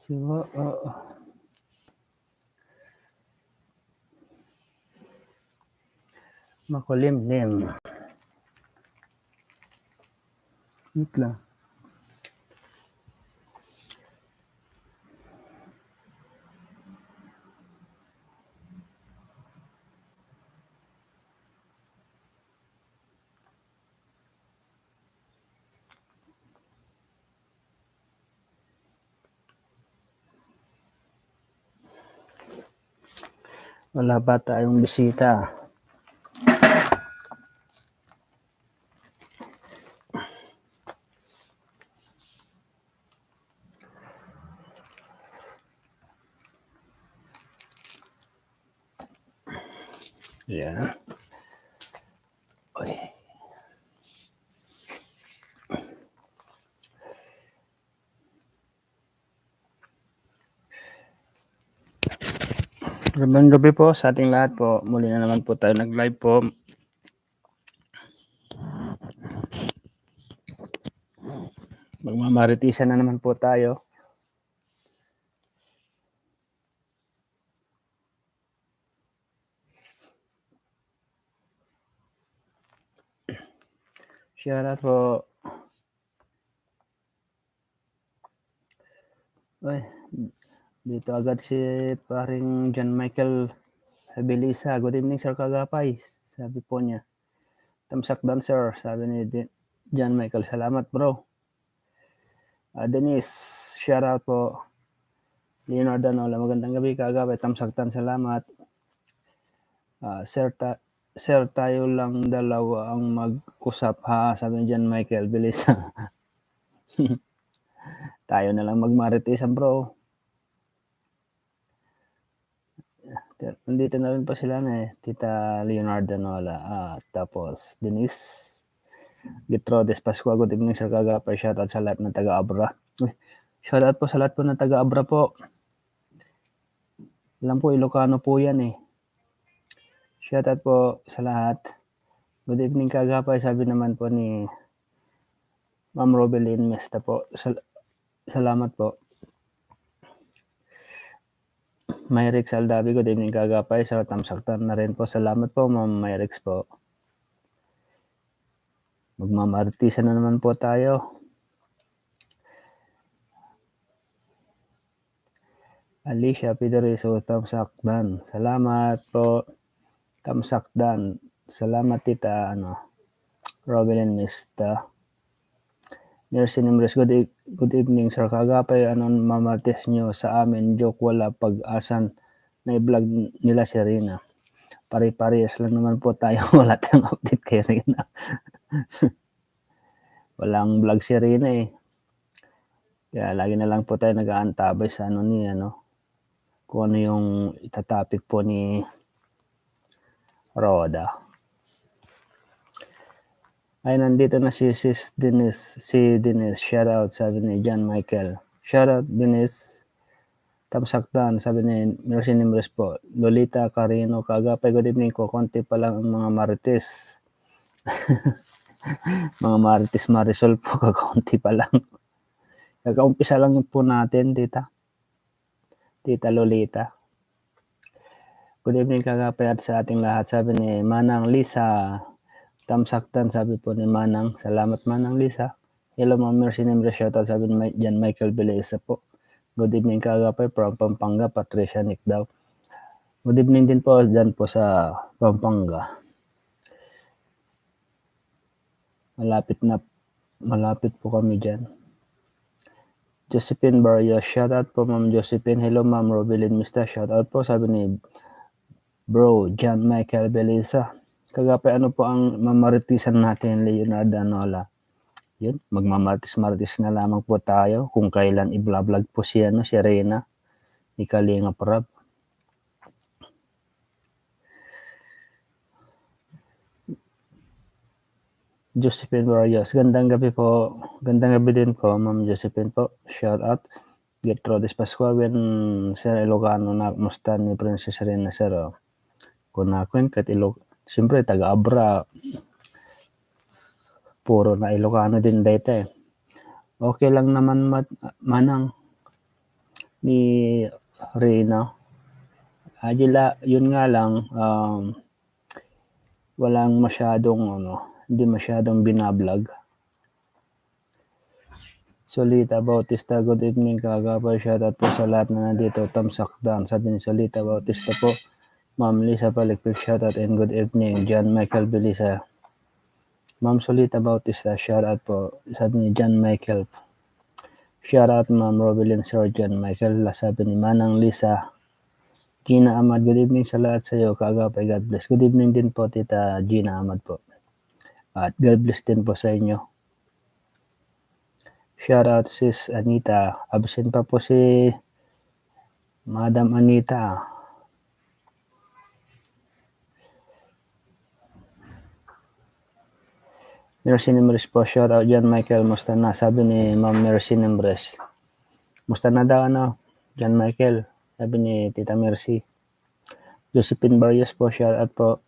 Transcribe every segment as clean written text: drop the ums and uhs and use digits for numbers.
Siwa, makulimlim. Wait lang. Wala pa tayong bisita. Yan. Uy. Magandang gabi po sa ating lahat po. Muli na naman po tayo nag-live po. Magmamaritisan na naman po tayo. Shoutout po. Uy, dito agad si paring John Michael Habilisa. Good evening, Sir Kagapay. Sabi po niya. Tamsak down, sir. Sabi ni John Michael. Salamat, bro. Denise, shoutout po. Leonardo Nola, magandang gabi, Kagapay. Tamsak down, salamat. Sir, tayo lang dalawa ang mag-usap, ha? Sabi ni John Michael. Bilis. Tayo na lang magmaritisan, bro. Nandito na rin pa sila na Tita Leonardo Nola. Tapos Denise Gitrodes Pascua. Good evening, Sir Kagapay. Shoutout sa lahat ng taga-Abra. Shoutout po sa lahat po ng taga-Abra po. Alam po, Ilocano po yan eh. Shoutout po sa lahat. Good evening, Kagapay. Sabi naman po ni Ma'am Robelyn Mesta po. Salamat po. Myrix Aldavi, good evening, Kagapay. Sa tamsaktan na rin po. Salamat po, Ma'am Myrix po. Magmamartisan na naman po tayo. Alicia Piderizo, tamsakdan. Salamat po. Tamsakdan. Salamat, Tita Robelyn Mesta. Mercy Nimres, good evening, Sir Kagapay. Anong mamatis nyo sa amin? Joke, wala pag-asan na i-vlog nila si Rina. Pari-parehas lang naman po tayo. Wala tayong update kay Rina. Walang vlog si Rina eh. Kaya lagi na lang po tayo nag-aantabay sa kung ano yung itatopic po ni Roda. Ay, nandito na si Denise. Si Denise, shoutout, sabi ni John Michael. Shoutout, Denise. Tamsaktan, sabi ni Mercy Nimres po. Lolita Carino, Kagapay, good evening ko. Konti pa lang ang mga marites. Mga marites Marisol po, kakaunti pa lang. Kakaumpisa lang po natin, Tita Lolita. Good evening, Kagapay, at sa ating lahat. Sabi ni Manang Lisa. Tamsaktan, sabi po ni Manang. Salamat, Manang Lisa. Hello, Ma'am Mercy Nimres. Shoutout, sabi ni Jan Michael Beleza po. Good evening, Kagapay, from Pampanga. Patricia Nick daw. Good evening din po dyan po sa Pampanga. Malapit po kami dyan. Josephine Barrios, shoutout po, Ma'am Josephine. Hello, Ma'am Robelyn Mista. Shoutout po, sabi ni Bro John Michael Beleza. Kagapay, ano po ang mamaritisan natin, Leonardo Nola? Yun, magmamaritis na lamang po tayo kung kailan i-vlog po si Rena ni Kalinga Prab. Josephine Barrios, gandang gabi po. Gandang gabi din po, Ma'am Josephine po. Shout out. Gertrudes Pascual, Sir Ilocano na musta ni Princess Rena, Sir. Kung nakuin, kahit siyempre, taga-Abra. Puro na Ilocano din dito eh. Okay lang naman, Manang. ni Reyna. Yun nga lang, walang masyadong hindi masyadong binablog. Solita Bautista, good evening kagapay, shoutout po sa lahat na nandito, tamsakdan. Sabi ni Solita Bautista po, Ma'am Lisa Palikpik, shoutout and good evening. John Michael Belisa. Ma'am Solita Bautista, shoutout po. Sabi ni John Michael. Shoutout Ma'am Robilyn Sir John Michael. Sabi ni Manang Lisa. Gina Ahmad, good evening sa lahat sa iyo, kagapay, God bless. Good evening din po, Tita Gina Ahmad po. At God bless din po sa inyo. Shoutout sis Anita. Absent pa po si Madam Anita. Mercy Nimbres po. Shoutout John Michael. Musta na? Sabi ni Ma'am Mercy Nimbres. Musta na daw John Michael? Sabi ni Tita Mercy. Josephine Barrios po. Shoutout po.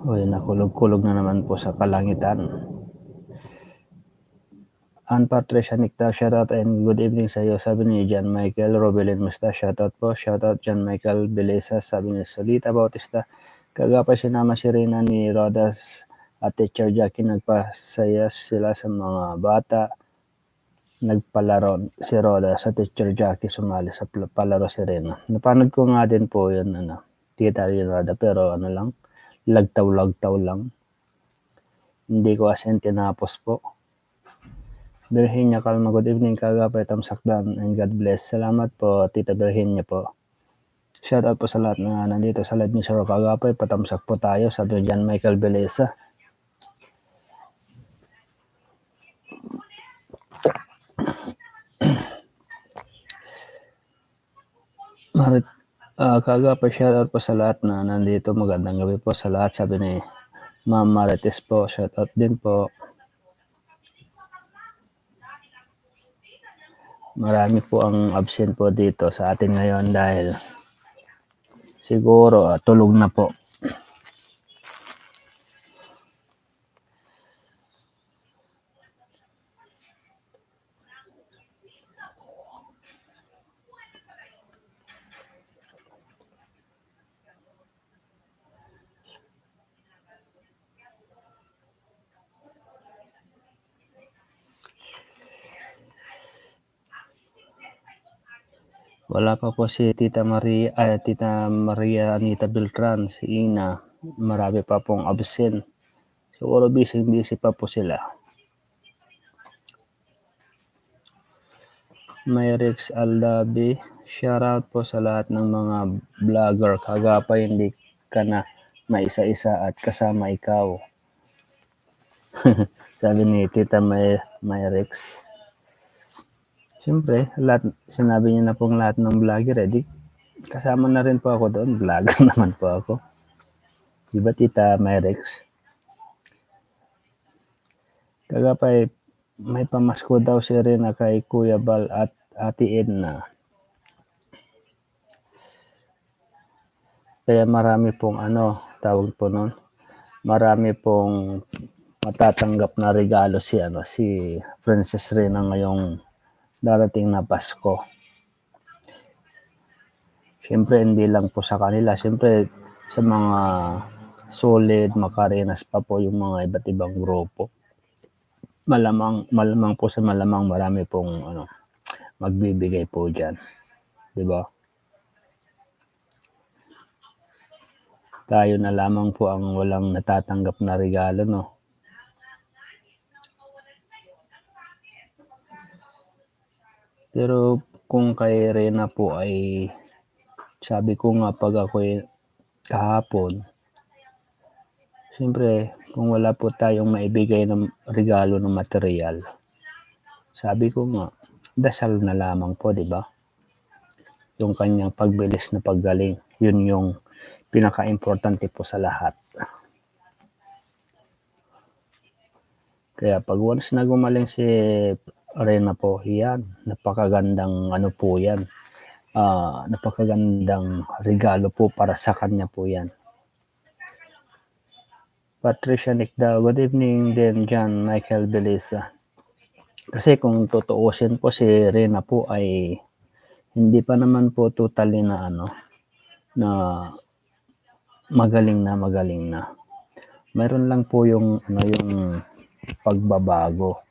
Uy, nakulog-kulog na naman po sa kalangitan. Ann Patricia Nicta, shoutout and good evening sa iyo. Sabi ni John Michael Robelin Musta, shoutout po. Shoutout John Michael Belesa. Sabi ni Solita Bautista. Kagapay sinama si Reyna ni Rodas at Teacher Jackie. Nagpasaya sila sa mga bata. Nagpalaro si Rodas sa Teacher Jackie. Sumali sa palaro si Reyna. Napanood ko nga din po yun. Tita Leonardo, pero lang. Lagtaw lang. Hindi ko asin tinapos po. Virginia Calma, good evening kagapay, tamsakdan and God bless. Salamat po Tita Virginia po. Shoutout po sa lahat na nandito sa live ni Sir kagapay, patamsak po tayo, sabi ni John Michael Belesa. Kagapay, shoutout po sa lahat na nandito, magandang gabi po sa lahat, sabi ni Ma'am Marites po, shoutout din po. Marami po ang absent po dito sa atin ngayon dahil siguro tulog na po. Wala pa po si Tita Maria Anita Beltran, si Ina. Marami pa pong absent. Siguro busy pa po sila. Myrix Aldabi, shoutout po sa lahat ng mga vlogger. Kagapay, hindi ka na maisa-isa at kasama ikaw. Sabi ni Tita Myrix. Siyempre, sinabi niya na pong lahat ng vlogger, kasama na rin po ako doon. Vlogger naman po ako. Diba, Tita Myrix? Kagapay, may pamasko daw si Reyna kay Kuya Bal at Ate Edna. Kaya marami pong tawag po nun, marami pong matatanggap na regalo si Princess Reyna ngayong darating na Pasko. Siyempre, hindi lang po sa kanila. Siyempre, sa mga solid, makarenas pa po yung mga iba't ibang grupo. Malamang po sa malamang marami pong magbibigay po dyan. Diba? Tayo na lamang po ang walang natatanggap na regalo, no? Pero kung kay Reyna po ay sabi ko nga pag ako'y kahapon, siyempre kung wala po tayong maibigay ng regalo ng material, sabi ko nga, dasal na lamang po, di ba? Yung kanyang pagbilis na paggaling, yun yung pinaka-importante po sa lahat. Kaya pag once na gumaling si Reyna po, yan, napakagandang po yan. Napakagandang regalo po para sa kanya po yan. Patricia Nick daw, good evening din John Michael Belisa. Kasi kung tutuusin po si Rina po ay hindi pa naman po totally na na magaling na. Mayroon lang po yung yung pagbabago.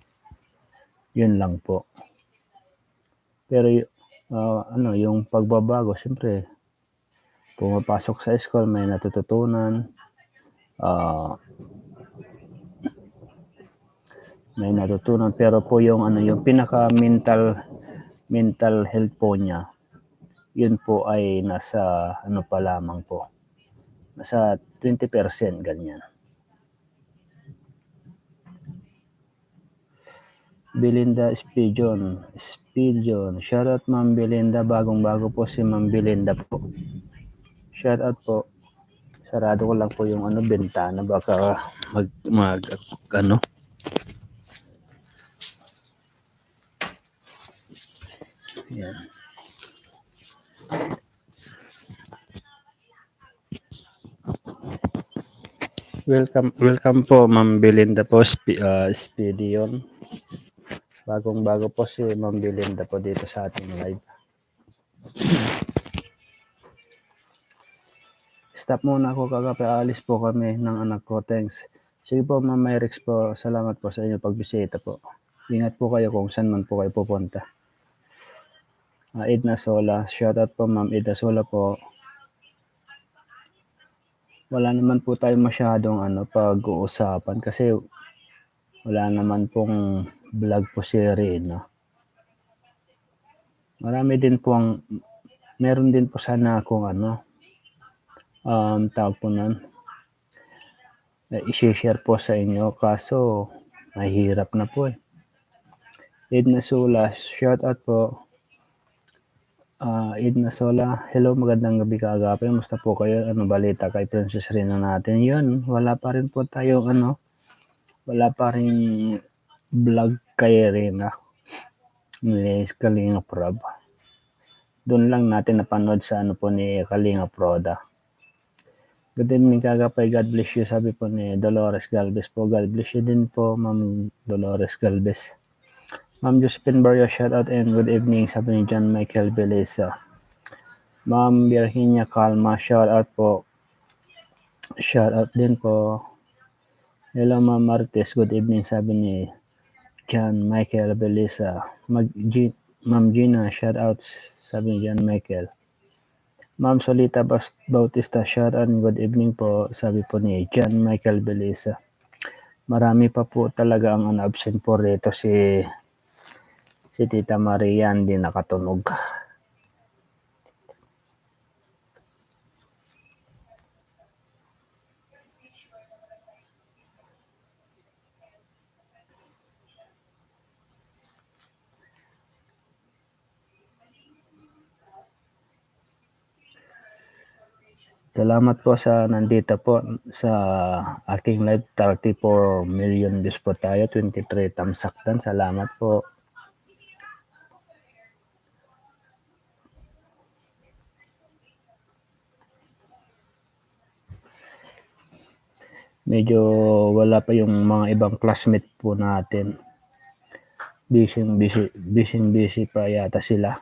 Yun lang po. Pero yung pagbabago, siyempre pumapasok sa school, may natututunan, pero po yung yung pinaka mental health po niya, yun po ay nasa pa lamang po, nasa 20% ganyan. Belinda Espijon, shoutout Ma'am Belinda, bagong-bago po si Ma'am Belinda po. Shoutout po. Sarado ko lang po yung bintana, baka mag Yan. Welcome po Ma'am Belinda po, Speedy yun. Bagong-bago po si Ma'am Belinda po dito sa ating live. Stop muna ako kagabi, aalis po kami ng anak ko, thanks. Sige po Ma'am Myrix po, salamat po sa inyong pagbisita po. Ingat po kayo kung saan man po kayo pupunta. Edna Sola, shoutout po Ma'am Edna Sola po. Wala naman po tayo masyadong pag-uusapan kasi wala naman pong vlog po si Rina. Meron din po sana akong tawag po nun, i-share po sa inyo, kaso mahirap na po eh. Edna Sola, shoutout po. Edna Sola, hello, magandang gabi kaagapi. Musta po kayo? Ano balita kay Princess Rina natin? Yun, wala pa rin po tayo wala pa rin vlog kay Rina ni Kalinga Prab. Doon lang natin napanood sa po ni Kalinga Proda. Good evening kagapay, God bless you, sabi po ni Dolores Galvez po. God bless you din po Ma'am Dolores Galvez. Ma'am Josephine Barrio, shout out and good evening, sabi ni John Michael Beleza. Ma'am Virginia Calma, shout out po. Shout out din po. Hello Ma'am Martes, good evening, sabi ni John Michael Beleza. Ma'am Gina, shout out, sabi ni John Michael. Ma'am Solita Bautista, shout out and good evening po, sabi po ni John Michael Beleza. Marami pa po talaga ang absent po rito, si Tita Maria hindi nakatunog. Salamat po sa nandito po sa aking live, 34 million views po tayo, 23 tamsakdan. Salamat po. Medyo wala pa yung mga ibang classmate po natin. Busy pa yata sila.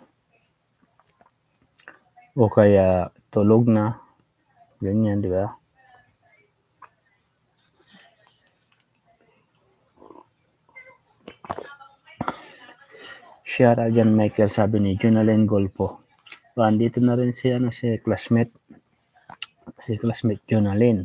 O kaya tulog na. Ganyan, di ba? Shout out dyan, Michael, sabi ni Junalyn Golpo. Andito na rin si classmate Junalyn.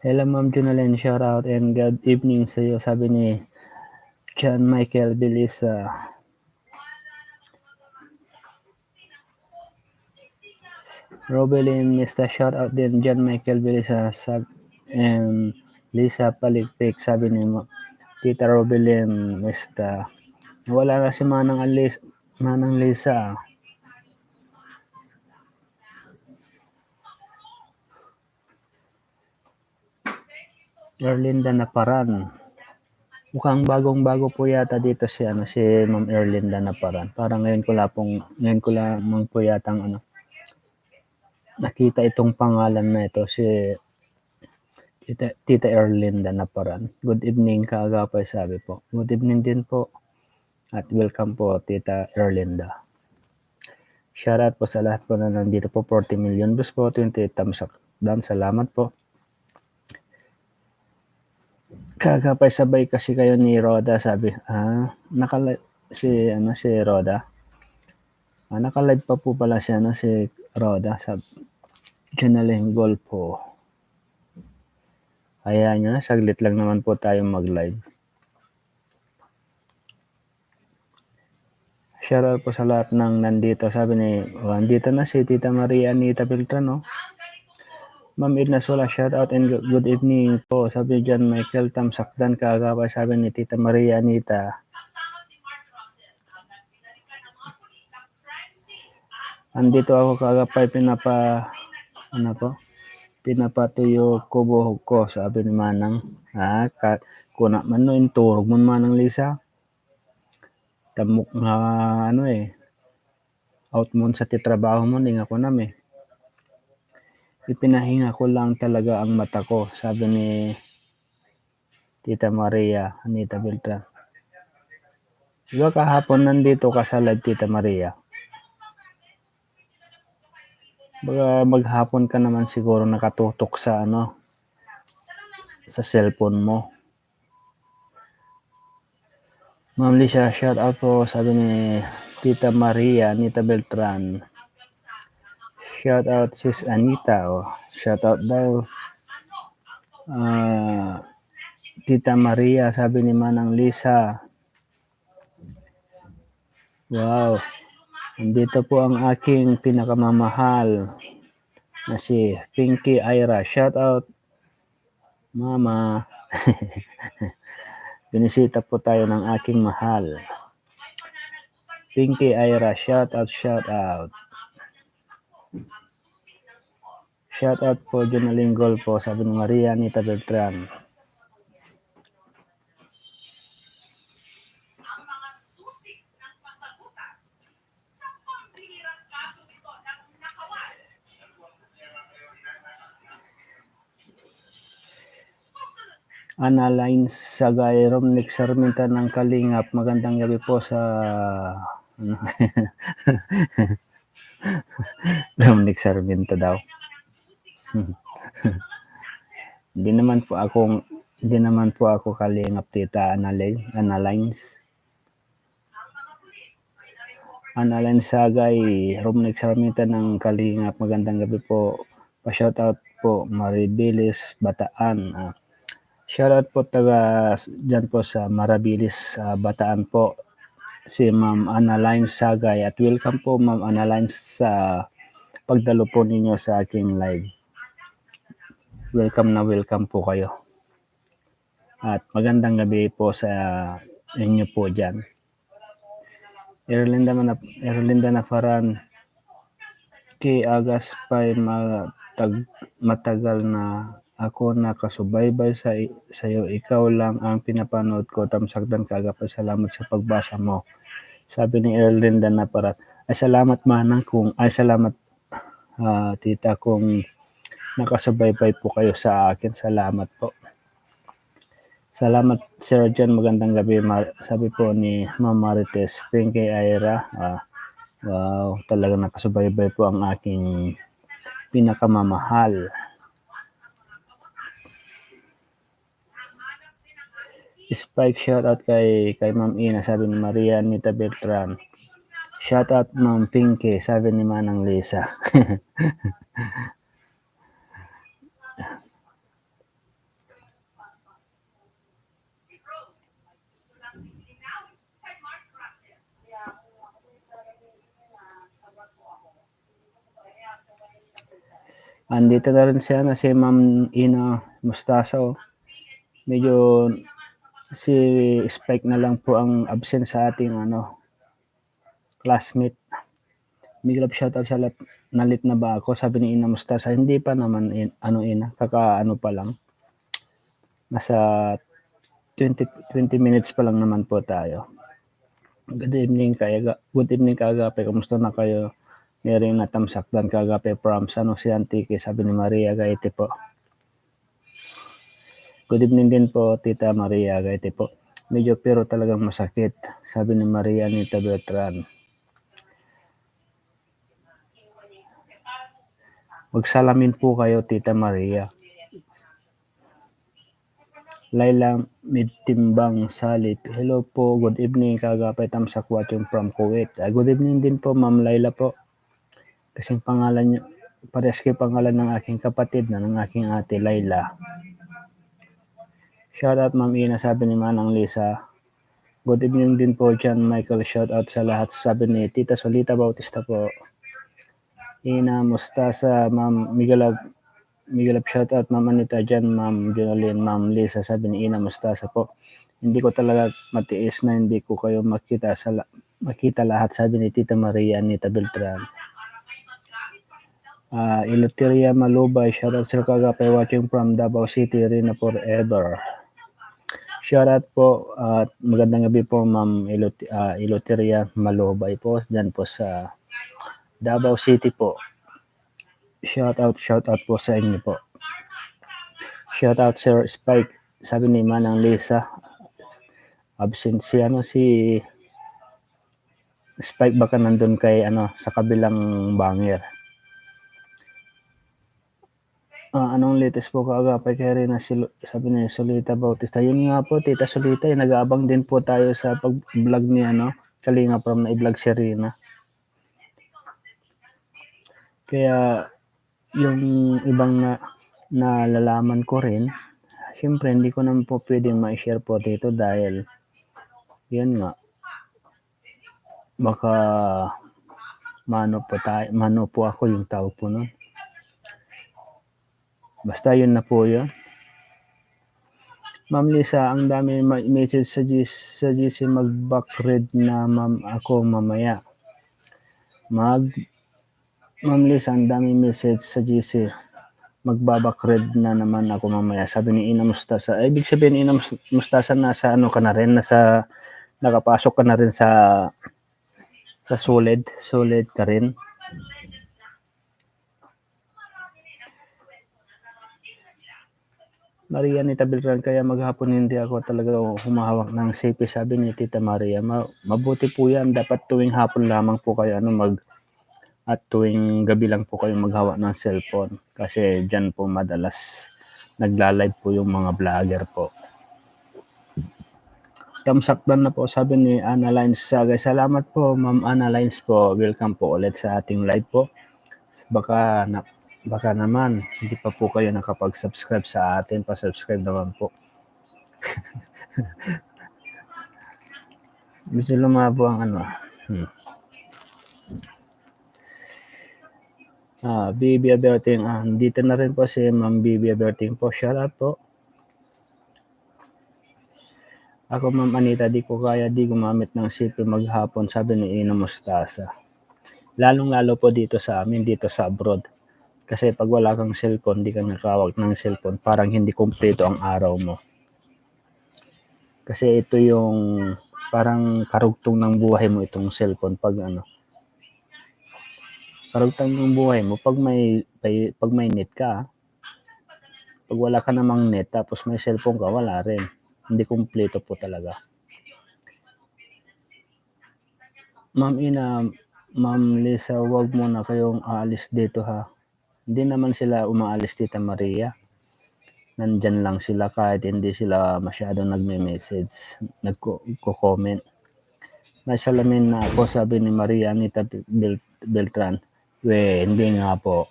Hello Ma'am Junalyn, shout out and good evening sa iyo, sabi ni John Michael Belisa. Robelin Mista, shout out din John Michael Belisa and Lisa Paligpik, sabi ni Tita Robelin Mista. Wala na si Manang Lisa. Erlinda Naparan. Mukhang bagong-bago po yata dito si Ma'am Erlinda Naparan. Parang ngayon ko lamang po yatang nakita itong pangalan na ito, si Tita Erlinda Naparan. Good evening, kaagapay, sabi po. Good evening din po at welcome po, Tita Erlinda. Shoutout po sa lahat po na nandito po. 40 million views po, 28 thumbs up. Salamat po. Kagapay sabay kasi kayo ni Roda, sabi. Si Roda. Naka-live pa po pala si Roda, sabi. Janaling Golfo. Hayaan nyo na, saglit lang naman po tayong mag-live. Shoutout po sa lahat ng nandito. Sabi ni, nandito na si Tita Maria Anita Beltran, no? Ma'am Edna Sola, shoutout and good evening po. Sabi ni John Michael Tamsakdan, kaagapay, sabi ni Tita Maria Anita. Andito ako kaagapay, pinapatuyo ko buhok ko, sabi ni Manang. Kuna man no, inturog mo Manang Lisa. Tamok nga out mo sa titrabaho mo, hindi nga ko nami. Ipinahinga ko lang talaga ang mata ko, sabi ni Tita Maria Anita Beltran. Diba kahapon nandito ka sa live, Tita Maria? Baga maghapon ka naman siguro nakatutok sa sa cellphone mo. Ma'am Lisa, shout out po, sabi ni Tita Maria Anita Beltran. Shout out sis Anita, shout out daw. Tita Maria, sabi ni Manang Lisa. Wow. Andito po ang aking pinakamamahal na si Pinky Ira. Shout out, Mama. Binisita po tayo ng aking mahal. Pinky Ira, shout out, shout out. Shout out po, Jonaling Golfo, sabi ni Maria Anita Beltran. Analine Sagay, Romnick Sarminta ng Kalingap. Magandang gabi po sa Romnick Sarminta daw. Hindi naman po ako Kalingap, Tita Analines. Analine Sagay, Romnick Sarminta ng Kalingap. Magandang gabi po. Pa-shoutout po, Maribilis Bataan. Shoutout po dyan po sa Marabilis, Bataan po, si Ma'am Analine Sagay. At welcome po, Ma'am Analine, sa pagdalo po ninyo sa aking live. Welcome po kayo. At magandang gabi po sa inyo po dyan. Erlinda Naparan, kay Agas pa'y matagal na ako nakasubaybay sa iyo. Ikaw lang ang pinapanood ko. Tamsakdan, kaagapay, salamat sa pagbasa mo. Sabi ni Erlinda Naparan. Salamat Manang salamat tita kung nakasubaybay po kayo sa akin. Salamat po. Salamat Sir John, magandang gabi. Sabi po ni Ma'am Marites, Pinky Ira. Wow, talaga nakasubaybay po ang aking pinakamamahal. Spike, shout out kay Ma'am Ina, sabi ni Maria Anita Beltran. Shout out Ma'am Pinky, sabi ni Manang Lisa. Andito na rin si Ma'am Ina Mustasa. Medyo si Spike na lang po ang absent sa ating classmate. Big love shoutout sa lahat. Nalit na ba ako? Sabi ni Ina Mustasa. Hindi pa naman, Ina. Kakaano pa lang. Nasa 20 minutes pa lang naman po tayo. Good evening kagape, kamusta na kayo? Meron na tamsakdan kagape from San Jose Antique, sabi ni Maria Gaite po. Good evening din po, Tita Maria Gaite po. Medyo pero talagang masakit, sabi ni Maria Anita Beltran. Magsalamin po kayo, Tita Maria. Laila Midtimbang Salip. Hello po, good evening kagape, tamsak watching from Kuwait. Good evening din po, Ma'am Laila po. Kasing pangalan niyo, parehas kayo pangalan ng aking kapatid na ng aking ate Laila. Shoutout Ma'am Ina, sabi ni Manang Lisa. Good evening din po dyan, Michael. Shoutout sa lahat, sabi ni Tita Solita Bautista po. Ina Mustasa, Ma'am Miguelab, shoutout Ma'am Anita dyan, Ma'am Jonalyn, Ma'am Lisa, sabi ni Ina Mustasa po. Hindi ko talaga matiis na hindi ko kayo makita lahat, sabi ni Tita Maria Anita Beltran. Iloteria Malubay, shoutout Sir Kagape watching from Davao City, Rina forever. Shoutout po at magandang gabi po Ma'am Iloteria Malubay po dyan po sa Davao City po. Shoutout po sa inyo po. Shoutout Sir Spike, sabi ni Manang Lisa. Absent si Spike, baka nandun kay sa kabilang banger. Anong latest po kagape kay Rina, sabi ni Solita Bautista. Yun nga po, Tita Solita, nag-aabang din po tayo sa pag-vlog ni Kalinga from na i-vlog si Rina. Kaya yung ibang nalalaman ko rin, syempre hindi ko naman po pwedeng ma-share po dito dahil yun nga, baka mano po ako yung tawag po nun. Basta yun na po yun. Ma'am Lisa, ang dami message sa GC, mag-backread na ma'am ako mamaya. Ma'am Lisa, ang dami message sa GC, magbabackread na naman ako mamaya, sabi ni Ina Mustasa. Ibig sabihin, Ina Mustasa, nasa ka na rin, nakapasok ka na rin sa solid ka rin. Maria Anita Beltran, kaya maghapon hindi ako talaga humahawak ng CP, sabi ni Tita Maria. Mabuti po yan, dapat tuwing hapon lamang po kayo at tuwing gabi lang po kayo maghawak ng cellphone kasi dyan po madalas nagla-live po yung mga vlogger po. Tamsakdan na po, sabi ni Ana Lines Sagay. Salamat po Ma'am Ana Lines po, welcome po ulit sa ating live po. Baka naman hindi pa po kayo nakapag-subscribe sa atin, pa-subscribe naman po. Gusto lumabo ang Bibi Aberting, dito na rin po si Ma'am Bibi Aberting po. Shoutout po. Ako Ma'am Anita, di gumamit ng CP maghapon, sabi ni Ina Mustasa. Lalong-lalo po dito sa amin, dito sa abroad. Kasi pag wala kang cellphone, di ka nakawag ng cellphone, parang hindi kumpleto ang araw mo. Kasi ito yung parang karugtong ng buhay mo, itong cellphone. Karugtong ng buhay mo pag may net ka. Pag wala ka namang net tapos may cellphone ka, wala rin. Hindi kumpleto po talaga. Ma'am Ina, Ma'am Lisa, wag mo na kayong aalis dito ha. Hindi naman sila umaalis, Tita Maria. Nandyan lang sila kahit hindi sila masyadong nagme-message, nagko-comment. May salamin na ako, sabi ni Maria Anita Beltran. Hindi nga po.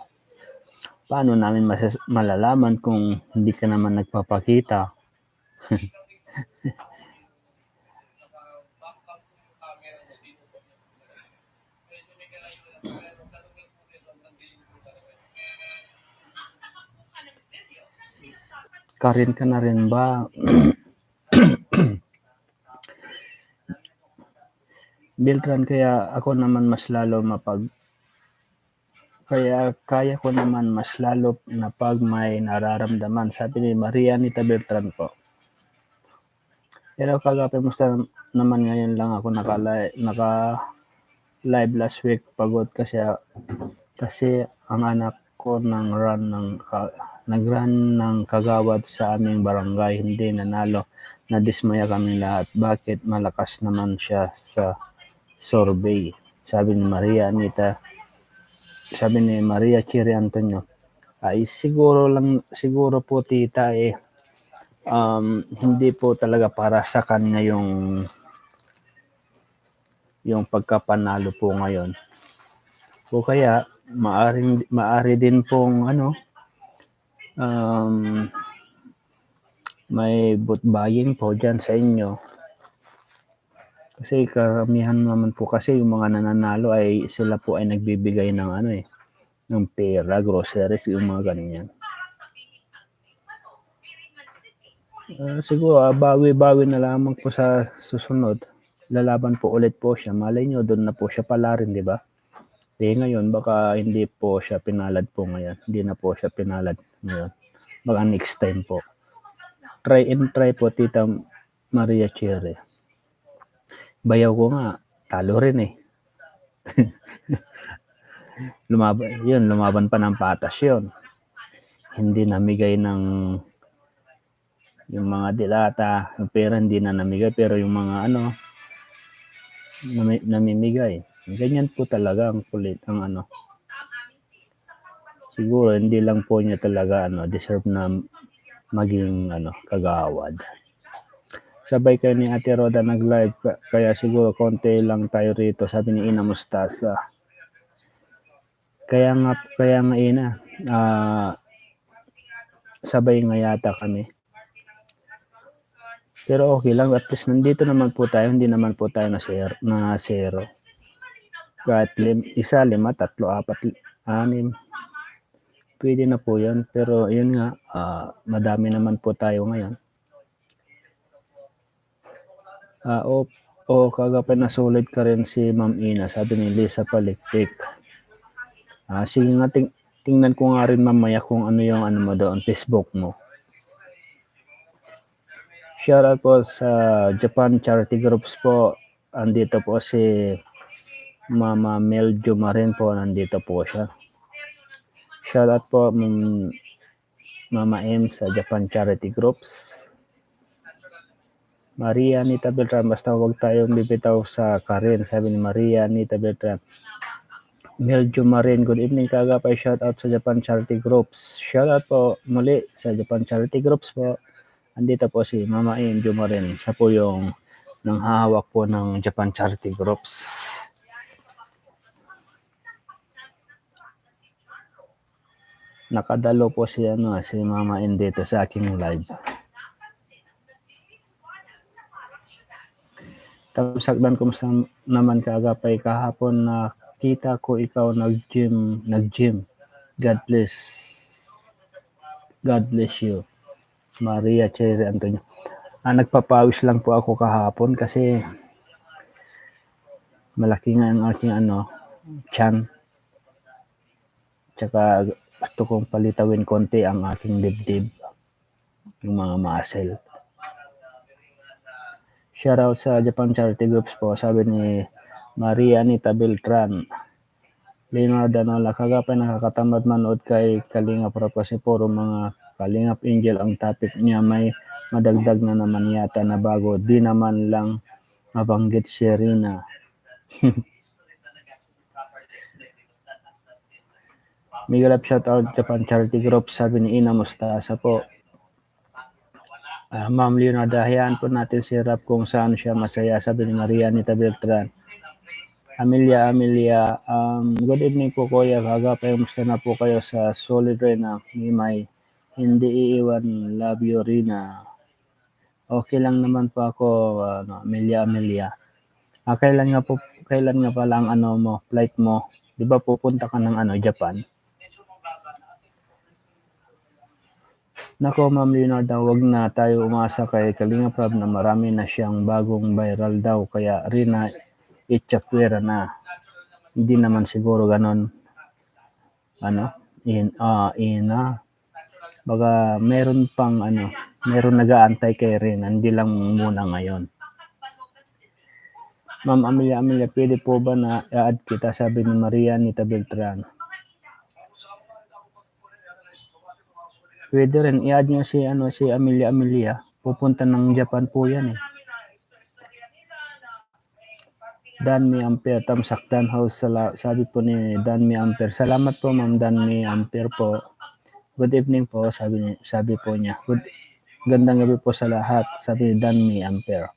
Paano namin malalaman kung hindi ka naman nagpapakita? Karin ka na rin ba? Beltran, kaya ako naman mas lalo Kaya kaya ko naman mas lalo na 'pag may nararamdaman, sabi ni Maria Anita Beltran po. Pero kagabi musta naman ngayon lang ako naka-live last week, pagod kasi ang anak ko nag-run ng kagawad sa aming barangay, hindi nanalo. Nadismaya kaming lahat, bakit malakas naman siya sa survey, sabi ni Maria Cherry Antonio. Ay siguro po tita hindi po talaga para sa kanya yung pagkapanalo po ngayon. O kaya maari din pong may vote buying po dyan sa inyo. Kasi karamihan naman po kasi yung mga nananalo ay sila po ay nagbibigay ng ng pera, groceries, yung mga ganyan. Siguro bawi-bawi na lamang po sa susunod. Lalaban po ulit po siya. Malay nyo, doon na po siya pala rin, di ba? Ngayon, baka hindi po siya pinalad po ngayon. Hindi na po siya pinalad ngayon. Baka next time po. Try po, Tita Maria Cherry. Bayaw ko nga, talo rin eh. Lumaban pa ng patas yun. Hindi namigay ng yung mga dilata, yung pera hindi na namigay, pero yung mga namimigay. Ganyan po talaga ang kulit, siguro hindi lang po niya talaga deserve na maging kagawad. Sabay kayo ni Ate Roda nag-live, kaya siguro konti lang tayo rito, sabi ni Ina Mustasa. Kaya nga Ina, sabay nga yata kami. Pero okay lang, at least nandito naman po tayo, hindi naman po tayo na zero. Kahit 1, 5, 3, 4, 6, pwede na po yan. Pero yun nga, madami naman po tayo ngayon. Kagapay nasulit ka rin si Ma'am Ina, sabi ni Lisa Palikpik. Sige nga, tingnan ko nga rin mamaya kung ano yung mo doon, Facebook mo. Shoutout po sa Japan Charity Groups po. Andito po si Mama Meljo Marin po, nandito po siya. Shoutout po Mama M sa Japan Charity Groups. Maria Anita Beltran, basta huwag tayong bibitaw sa Karen, sabi ni Maria Anita Beltran. Meljo Marin, good evening kagapay, shoutout sa Japan Charity Groups. Shoutout po muli sa Japan Charity Groups po. Andito po si Mama M. Jumarin. Siya po yung nanghahawak po ng Japan Charity Groups. Nakadalo po si Mama M dito sa aking live. Tamsakdan, kumusta naman kaagapay? Kahapon nakita ko ikaw nag-gym. God bless you. Maria Cherry Antonio. Nagpapawis lang po ako kahapon kasi malaki nga ang aking tiyan. Tsaka gusto kong palitawin konti ang aking dibdib, yung mga muscle. Shoutout sa Japan Charity Groups po, sabi ni Maria Anita Beltran. Leonardo Danola, kagapay nakakatamad manood kay Kalingap Rob kasi puro mga Kalingap Angel ang topic niya. May madagdag na naman yata na bago, di naman lang mabanggit si Rina. Miguel up, shout out Japan Charity Group, sabi ni Ina Mustasa po. Ma'am Leonardo, hayaan po natin si Rap kung saan siya masaya, sabi ni Maria Anita Beltran. Amelia, good evening po kuya, kagapay, musta na po kayo sa solid Rina, may hindi iiwan, love you Rina. Okay lang naman po ako, Amelia. Kailan nga pala ang flight mo? Di ba pupunta ka ng Japan? Nako Ma'am Leonardo, wag na tayo umasa kay Kalingap Rob na marami na siyang bagong viral daw, kaya Rina, itchapwera na. Hindi naman siguro ganon. Ina. Baka meron pang meron nag-aantay kay Rina, hindi lang muna ngayon. Ma'am Amelia, pwede po ba na i-add kita, sabi ni Maria Anita Beltran. Pwede rin i-add niyo si Amelia. Pupunta ng Japan po yan eh. Danmi Ampere, Tamsakdan House, sabi po ni Danmi Ampere. Salamat po Ma'am Danmi Ampere po. Good evening po, sabi po niya. Gandang gabi po sa lahat, sabi ni Danmi Ampere.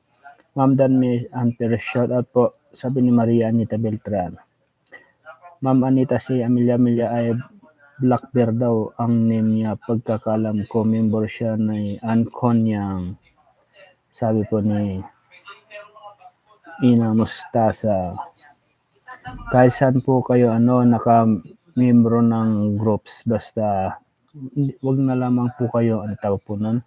Ma'am Danmi Ampere, shout out po, sabi ni Maria Anita Beltran. Ma'am Anita, si Amelia ay Black Bear daw ang name niya. Pagkakalam ko, member siya ni Anconyang, sabi po ni Ina Mustasa. Kahit saan po kayo naka-membro ng groups, basta wag na lamang po kayo tawag po nun,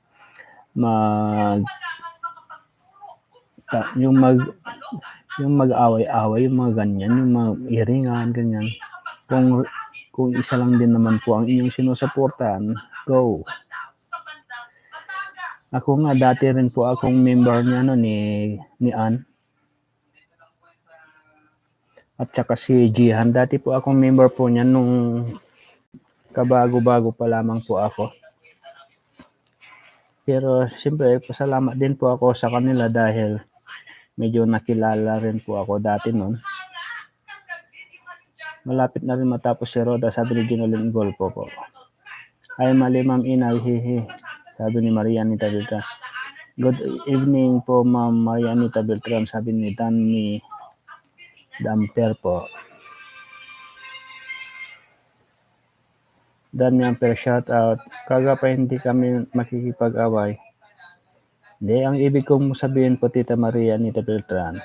yung mag-away-away, yung mga ganyan, yung mga iringan, ganyan. Kung isa lang din naman po ang inyong sinusuportahan, go. Ako nga, dati rin po akong member niya ni Ann. At saka si Jihan, dati po akong member po niya nung kabago-bago pa lamang po ako. Pero siyempre, pasalamat din po ako sa kanila dahil medyo nakilala rin po ako dati noon. Malapit na rin matapos si Roda, sabi ni Ginolin Golpo po. Ay mali Ma'am Ina, hihi, sabi ni Maria Anita Beltran. Good evening po Ma'am Maria Anita Beltran, sabi ni Danny Damper po. Danny Damper, shout out. Kaga pa hindi kami makikipag-away. Hindi, ang ibig kong sabihin po Tita Maria Anita Beltran,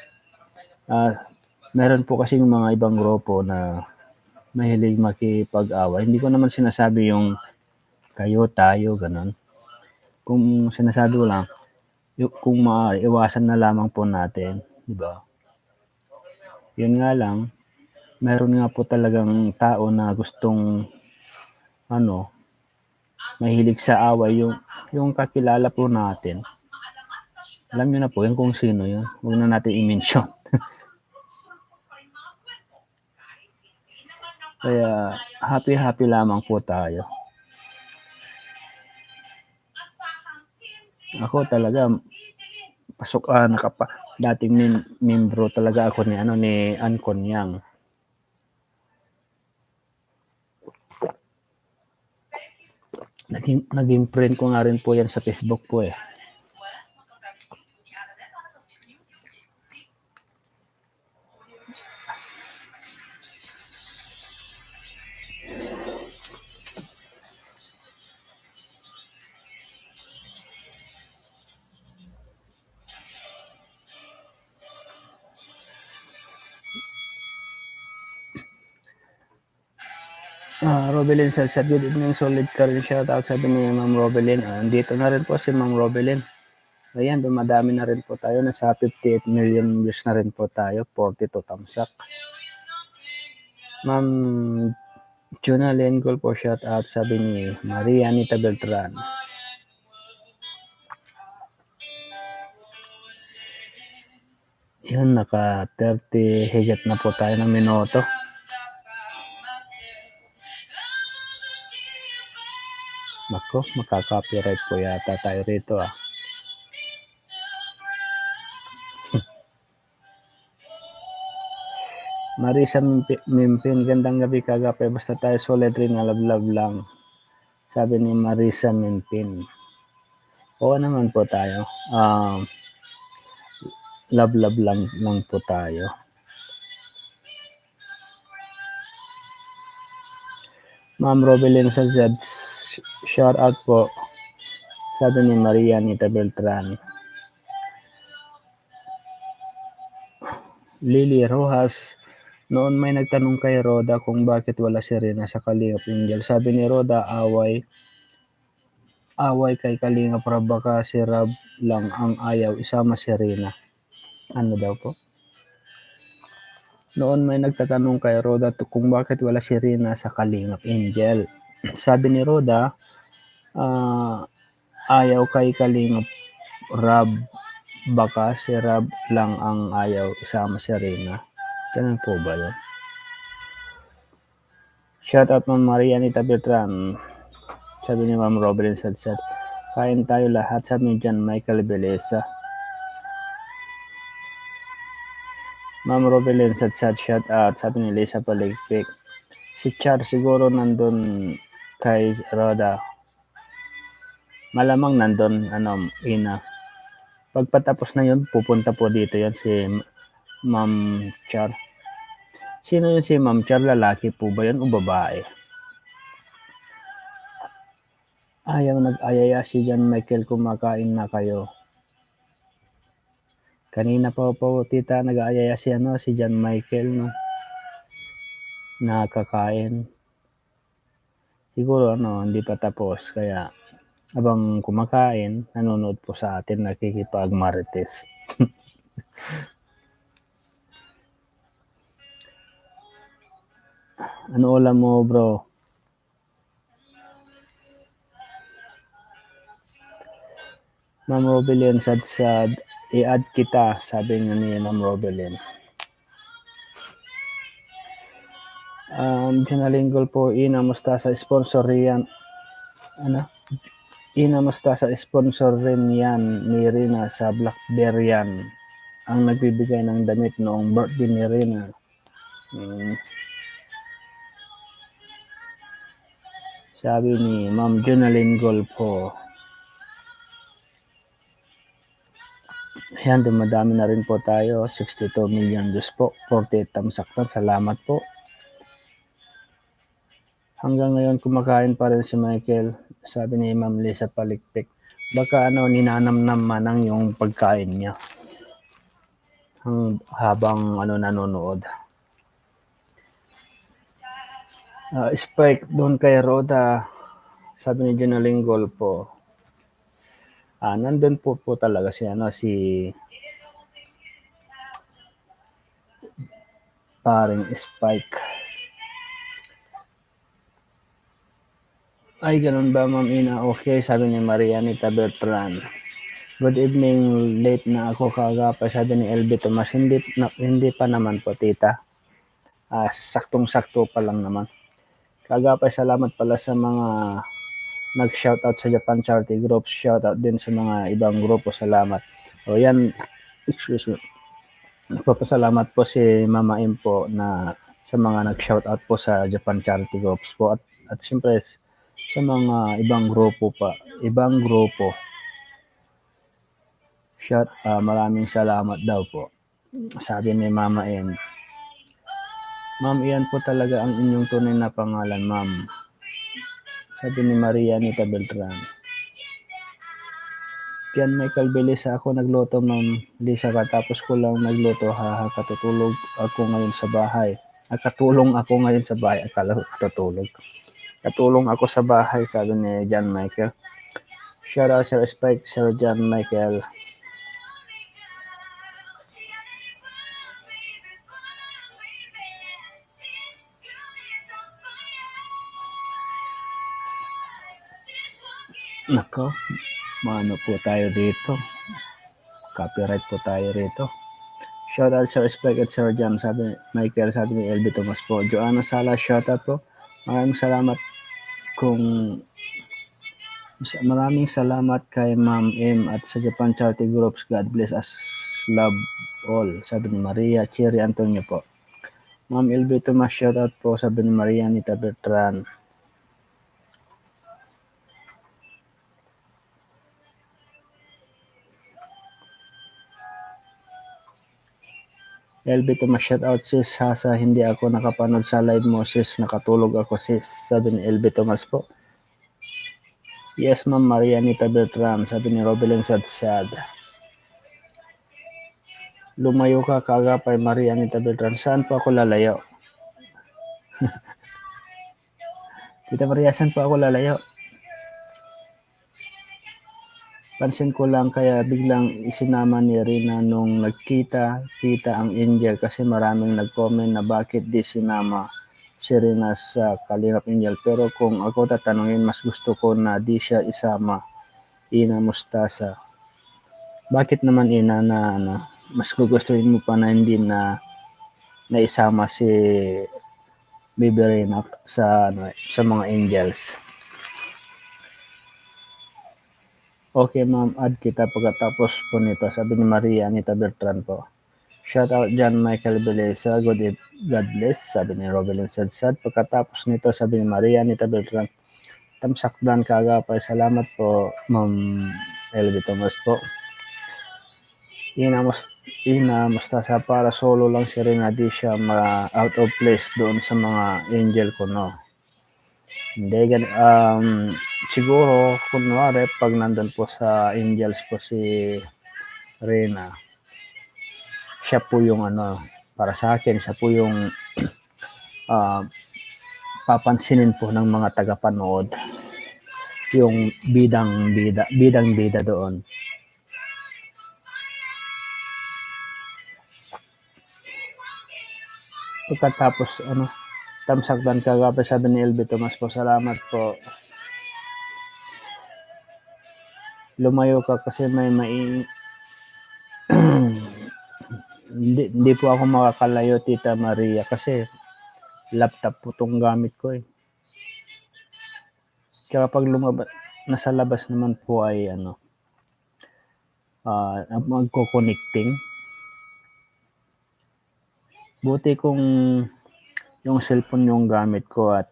meron po kasi yung mga ibang grupo na mahilig makipag-away. Hindi ko naman sinasabi yung kayo, tayo, ganun. Kung sinasabi ko lang, kung maiwasan na lamang po natin, di ba? Yun nga lang, meron nga po talagang tao na gustong mahilig sa away, yung kakilala po natin. Alam niyo na po yun kung sino yun. Huwag na natin i-mention. Kaya happy lamang po tayo. Ako talaga dating membro talaga ako ni Anconyang. Naging friend ko nga rin po yan sa Facebook po eh. Robelin said, good evening, solid ka rin, shout out, sabi ni Ma'am Robelin. Andito na rin po si Ma'am Robelin. Ayan, dumadami na rin po tayo. Nasa 58 million views na rin po tayo. 42 thumbs up. Ma'am Juna Lengol po, shout out, sabi ni Maria Anita Beltran. Yun, naka 30 higit na po tayo ng minuto. Nako, makaka-copyright po yata tayo rito Marisa Mimpin, gandang gabi kagape, basta tayo solid rin na love lang, sabi ni Marisa Mimpin. Oo naman po tayo, love lang po tayo. Ma'am Robelin Sajad, shout out po, sabi ni Maria Anita Beltran. Lily Rojas, noon may nagtanong kay Roda kung bakit wala si Rina sa Kalingap Angel. Sabi ni Roda, away kay Kalingap Rab, baka si Rab lang ang ayaw isama si Rina. Ano daw po? Noon may nagtatanong kay Roda kung bakit wala si Rina sa Kalingap Angel. Sabi ni Roda, ayaw kay Kalingap Rab, baka si Rab lang ang ayaw isama si Rina. Ganun po ba yun? Shout out Ma'am Marianita Beltran. Sabi ni Ma'am Robin Sadsad, kain tayo lahat, sabi ni John Michael Beleza. Ma'am Robin Sadsad, shout out, sabi ni Lisa Paligpik. Si Char siguro nandun kay Roda. Malamang nandun, Ina. Pagpatapos na yun, pupunta po dito yan si Ma'am Char. Sino yun si Ma'am Char? Lalaki po ba yun o babae? Ayaw nag-ayaya si John Michael, kumakain na kayo. Kanina pa po tita nag-aayaya si John Michael, no? Nakakain. Siguro hindi pa tapos kaya habang kumakain, nanonood po sa atin, nakikipagmarites. Ano ulam mo, bro? Ma'am Robelin, sad, i-add kita, sabi nga ni Ma'am Robelin. Janalinggol po, inamusta sa sponsor yan. Inamusta sa sponsor rin yan ni Rina sa Blackberry yan. Ang nagbibigay ng damit noong birthday ni Rina. Sabi ni Ma'am Janalinggol po. Ayan, dumadami na rin po tayo. 62 million views po. 48 thumbs up. Salamat po. Hanggang ngayon, kumakain pa rin si Michael. Sabi ni Ma'am Lisa Palikpik. Baka ninanamnam manang yung pagkain niya. Habang nanonood. Spike doon kay Roda. Sabi ni Janalinggol po. Nandun po talaga si paring Spike. Ay, ganun ba, Ma'am Ina? Okay, sabi ni Marianita Bertran. Good evening, late na ako kagapay, sabi ni LB Tomas. Hindi pa naman po, tita. Saktong-sakto pa lang naman. Kagapay, salamat pala sa mga nag-shoutout sa Japan Charity Groups. Shoutout din sa mga ibang grupo. Salamat. O yan, excuse me. Nagpapasalamat po si Mama Im po na sa mga nag-shoutout po sa Japan Charity Groups po. At siyempre, sa mga ibang grupo pa. Ibang grupo. Maraming salamat daw po. Sabi ni Mama M. Ma'am, iyan po talaga ang inyong tunay na pangalan, ma'am. Sabi ni Maria Anita Beltran. Yan, Michael Belisa, ako nagluto, ma'am Lisa, katapos ko lang nagluto, katutulog ako ngayon sa bahay. Katulong ako ngayon sa bahay, akala ko katutulog. Katulong ako sa bahay, sabi ni John Michael. Shout out Sir Spike, Sir John Michael. Nako, mano po tayo dito. Copyright po tayo rito. Shout out Sir Spike at Sir John, sabi Michael, sabi ni LB Tomas po. Joanna Sala, shout out po. Maraming salamat kay Ma'am M at sa Japan Charity Groups. God bless us, love all, sabi ni Maria Cherry Antonio po. Ma'am LB Tomas, shout out po, sabi ni Maria Anita Bertran. LB Tomas, shout out sis Hasa, hindi ako nakapanood sa live mo sis, nakatulog ako sis, sabi ni LB Tomas po. Yes ma'am, Maria Anita Bertran, sabi ni Robelin Sadsad. Lumayo ka kagapay, Maria Anita Bertran. Saan po ako lalayo? Tita Maria, saan po ako lalayo? Pansin ko lang kaya biglang isinama ni Rina nung nagkita ang Angel kasi maraming nag-comment na bakit di sinama si Rina sa Kalingap Angel. Pero kung ako tatanungin, mas gusto ko na di siya isama. Ina Mustasa. Bakit naman ina na mas gugustuhin mo pa na hindi na naisama si Baby Rina sa mga Angels? Okay ma'am, add kita pagkatapos po nito, sabi ni Maria Anita Bertran po. Shout out John Michael Beleza, God bless, sabi ni Robelin Sadsad. Pagkatapos nito, sabi ni Maria Anita Bertran, tamsakdan kaagapay, salamat po ma'am Elvie Thomas po. Ina Mustasa para solo lang si Rina, di siya out of place doon sa mga Angel ko, no? Hindi, siguro, kunwari, pag nandun po sa Angels po si Rina, siya po yung para sa akin, siya po yung papansinin po ng mga tagapanood, yung bidang bida doon. Pagkatapos, tamsakdan kagabi, sabi ni Elvie Tomas po, salamat po. Lumayo ka kasi may hindi po ako makakalayo, Tita Maria, kasi laptop po itong gamit ko eh. Kaya pag nasa labas naman po ay magko-connecting. Buti kung yung cellphone yung gamit ko at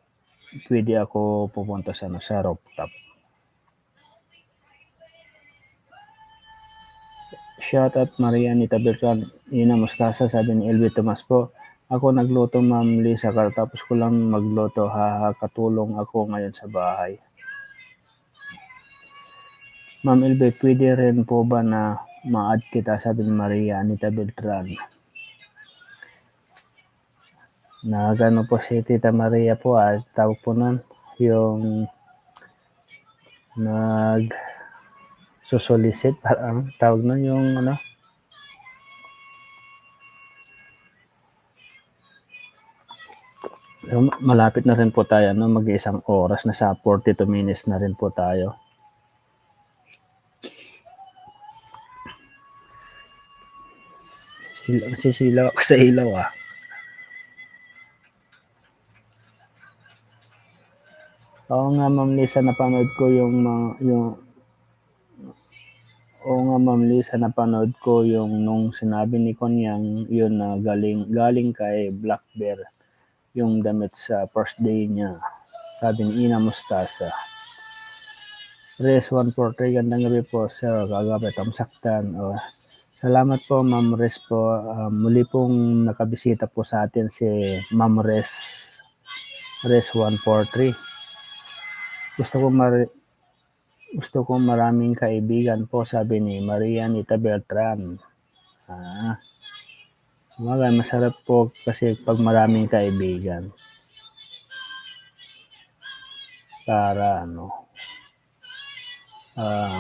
pwede ako pupunta sa rooftop. Shout out Maria Anita Bertran, Ina Mustasa, sabi ni Elvie Tomas po. Ako nagluto Ma'am Lisa, tapos ko lang magluto, katulong ako ngayon sa bahay. Ma'am Elvie, pwede rin po ba na ma-add kita, sabi ni Maria Anita Beltran. Nagano po si Tita Maria po tawag po nun, yung solicit, parang tawag nun yung malapit na rin po tayo, mag-iisang oras, nasa 42 minutes na rin po tayo. Sisilaw ako sa ilaw Oo nga Ma'am Lisa, napanood ko Ma'am Lisa, napanood ko yung nung sinabi ni Konyang yun na galing kay Black Bear yung damit sa first day niya, sabi ni Ina Mustasa. Res 143, gandang gabi po sir, kagabi tamsaktan. Salamat po Ma'am Res po, muli pong nakabisita po sa atin si Ma'am Res 143. Gusto ko maraming kaibigan po, sabi ni Maria Anita Beltran. Masarap po kasi pag maraming kaibigan. Para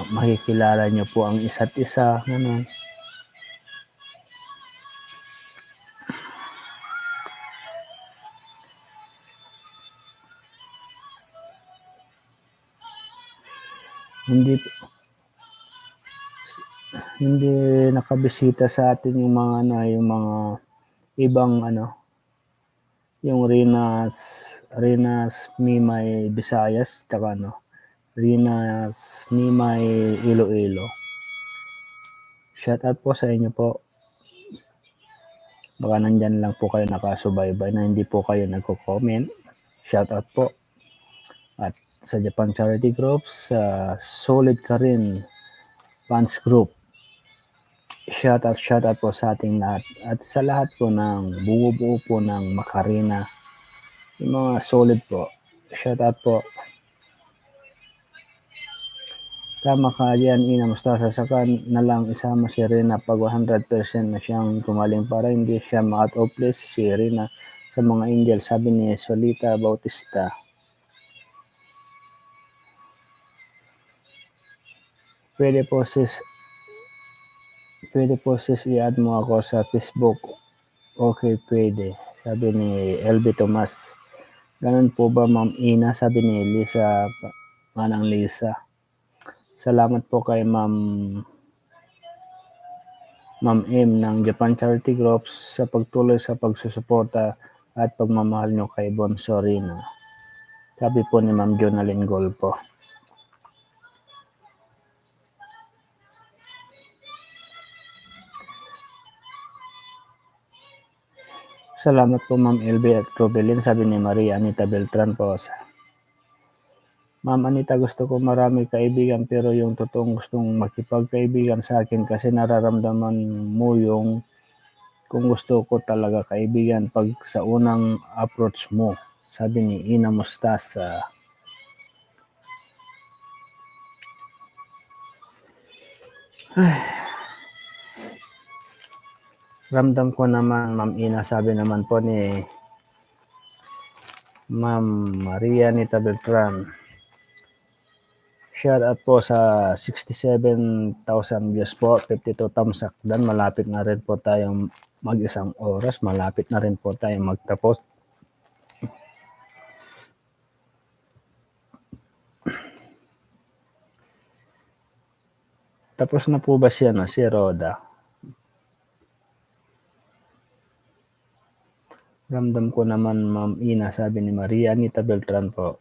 makikilala niyo po ang isa't isa. Hindi nakabisita sa atin yung mga ibang yung Rinas Mimay Visayas, tsaka Rinas Mimay Iloilo. Shout out po sa inyo po. Baka nandyan lang po kayo nakasubaybay na hindi po kayo nagko-comment. Shout out po. At sa Japan Charity Groups, Solid ka rin fans group. Shout out po sa ating lahat. At sa lahat po ng buo po ng Macarena, yung mga solid po. Shout out po. Tama ka yan, Ina Mustasa. Saka na lang isama si Rina pag 100% na siyang gumaling para hindi siya ma-out of place si Rina sa mga Angel, sabi ni Solita Bautista. Pwede po sis i-add mo ako sa Facebook. Okay, pwede. Sabi ni LB Tomas. Ganun po ba, Ma'am Ina? Sabi ni Lisa, Manang Lisa. Salamat po kay Ma'am M ng Japan Charity Groups sa pagtuloy sa pagsusuporta at pagmamahal nyo kay Bon Sorino. Sabi po ni Ma'am Jonalyn Golpo. Salamat po Ma'am LB at Robelin, sabi ni Maria Anita Beltran po. Ma'am Anita, gusto ko marami kaibigan pero yung totoong gustong makipagkaibigan sa akin kasi nararamdaman mo yung kung gusto ko talaga kaibigan pag sa unang approach mo, sabi ni Ina Mustasa. Ramdam ko naman, Ma'am Ina, sabi naman po ni Ma'am Maria Anita Beltran. Shout out po sa 67,000 views po, 52 thumbs up. Dan malapit na rin po tayong mag-isang oras, malapit na rin po tayong magtapos. Tapos na po ba siya, no? Si Roda? Ramdam ko naman, Ma'am Ina, sabi ni Maria Anita Beltran po.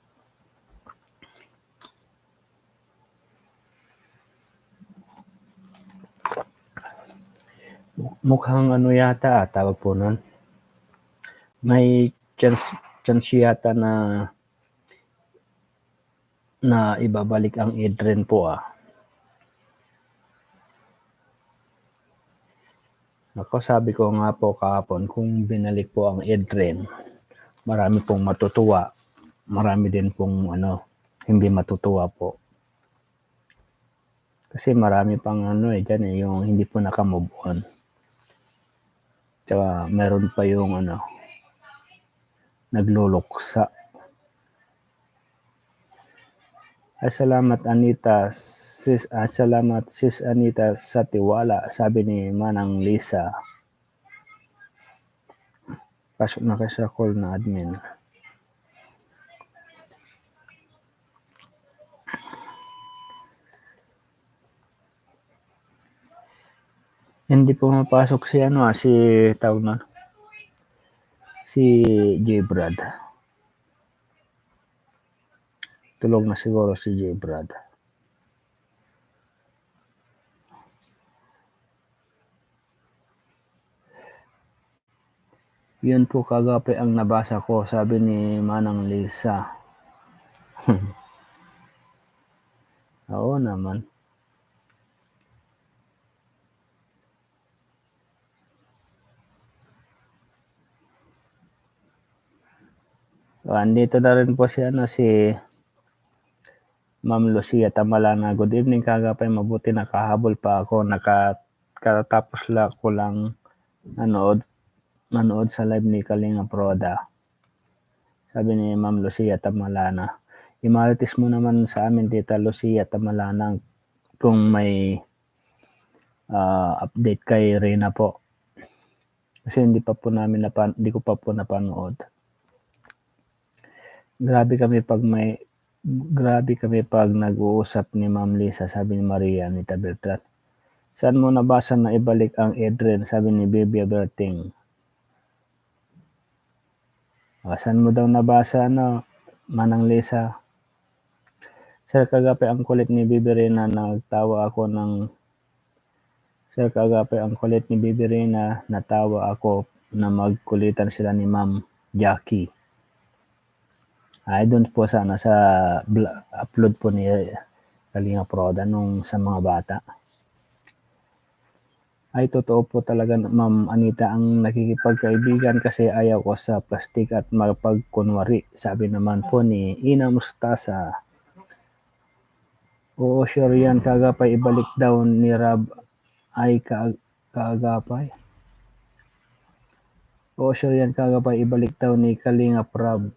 Mukhang ano yata, tawag po nun. May chance yata na ibabalik ang Adrian po Ako, sabi ko nga po kahapon, kung binalik po ang Adrian, marami pong matutuwa. Marami din pong hindi matutuwa po. Kasi marami pang dyan yung hindi po nakamove on. Tsaka meron pa yung nagluluksa. Ay, salamat Anita, salamat sis Anita sa tiwala, sabi ni Manang Lisa. Pasok na kayo sa call na admin. Hindi po mapasok si tawag na si J. Brad. Tulog na siguro si J. Brad. Yun po kagapi ang nabasa ko, sabi ni Manang Lisa. Oo naman. Andito na rin po si Ma'am Lucia Tamalana. Good evening kagapay, mabuti nakahabol pa ako. Nakatapos ko lang manood sa live ni Kalinga Proda. Sabi ni Ma'am Lucia Tamalana. Imaritis mo naman sa amin, Tita Lucia Tamalana, kung may update kay Reyna po. Kasi hindi ko pa po napanood. Grabe kami pag nag-uusap ni Ma'am Lisa, sabi ni Maria Anita Beltran. Saan mo nabasa na ibalik ang Adrian, sabi ni Bibia Berting. Saan mo daw nabasa Manang Lisa? Sir, kagapi ang kulit ni Bibi Reyna, natawa ako na magkulitan sila ni Ma'am Jackie. Ay, doon po sana sa upload po ni Kalinga Proda nung sa mga bata. Ay, totoo po talaga, Ma'am Anita, ang nakikipagkaibigan kasi ayaw ko sa plastik at mapagkunwari. Sabi naman po ni Ina Mustasa. Oo, sure yan, kagapay, ibalik daw ni Rab ay kagapay. Oo, sure yan, kagapay, ibalik daw ni Kalinga Prab.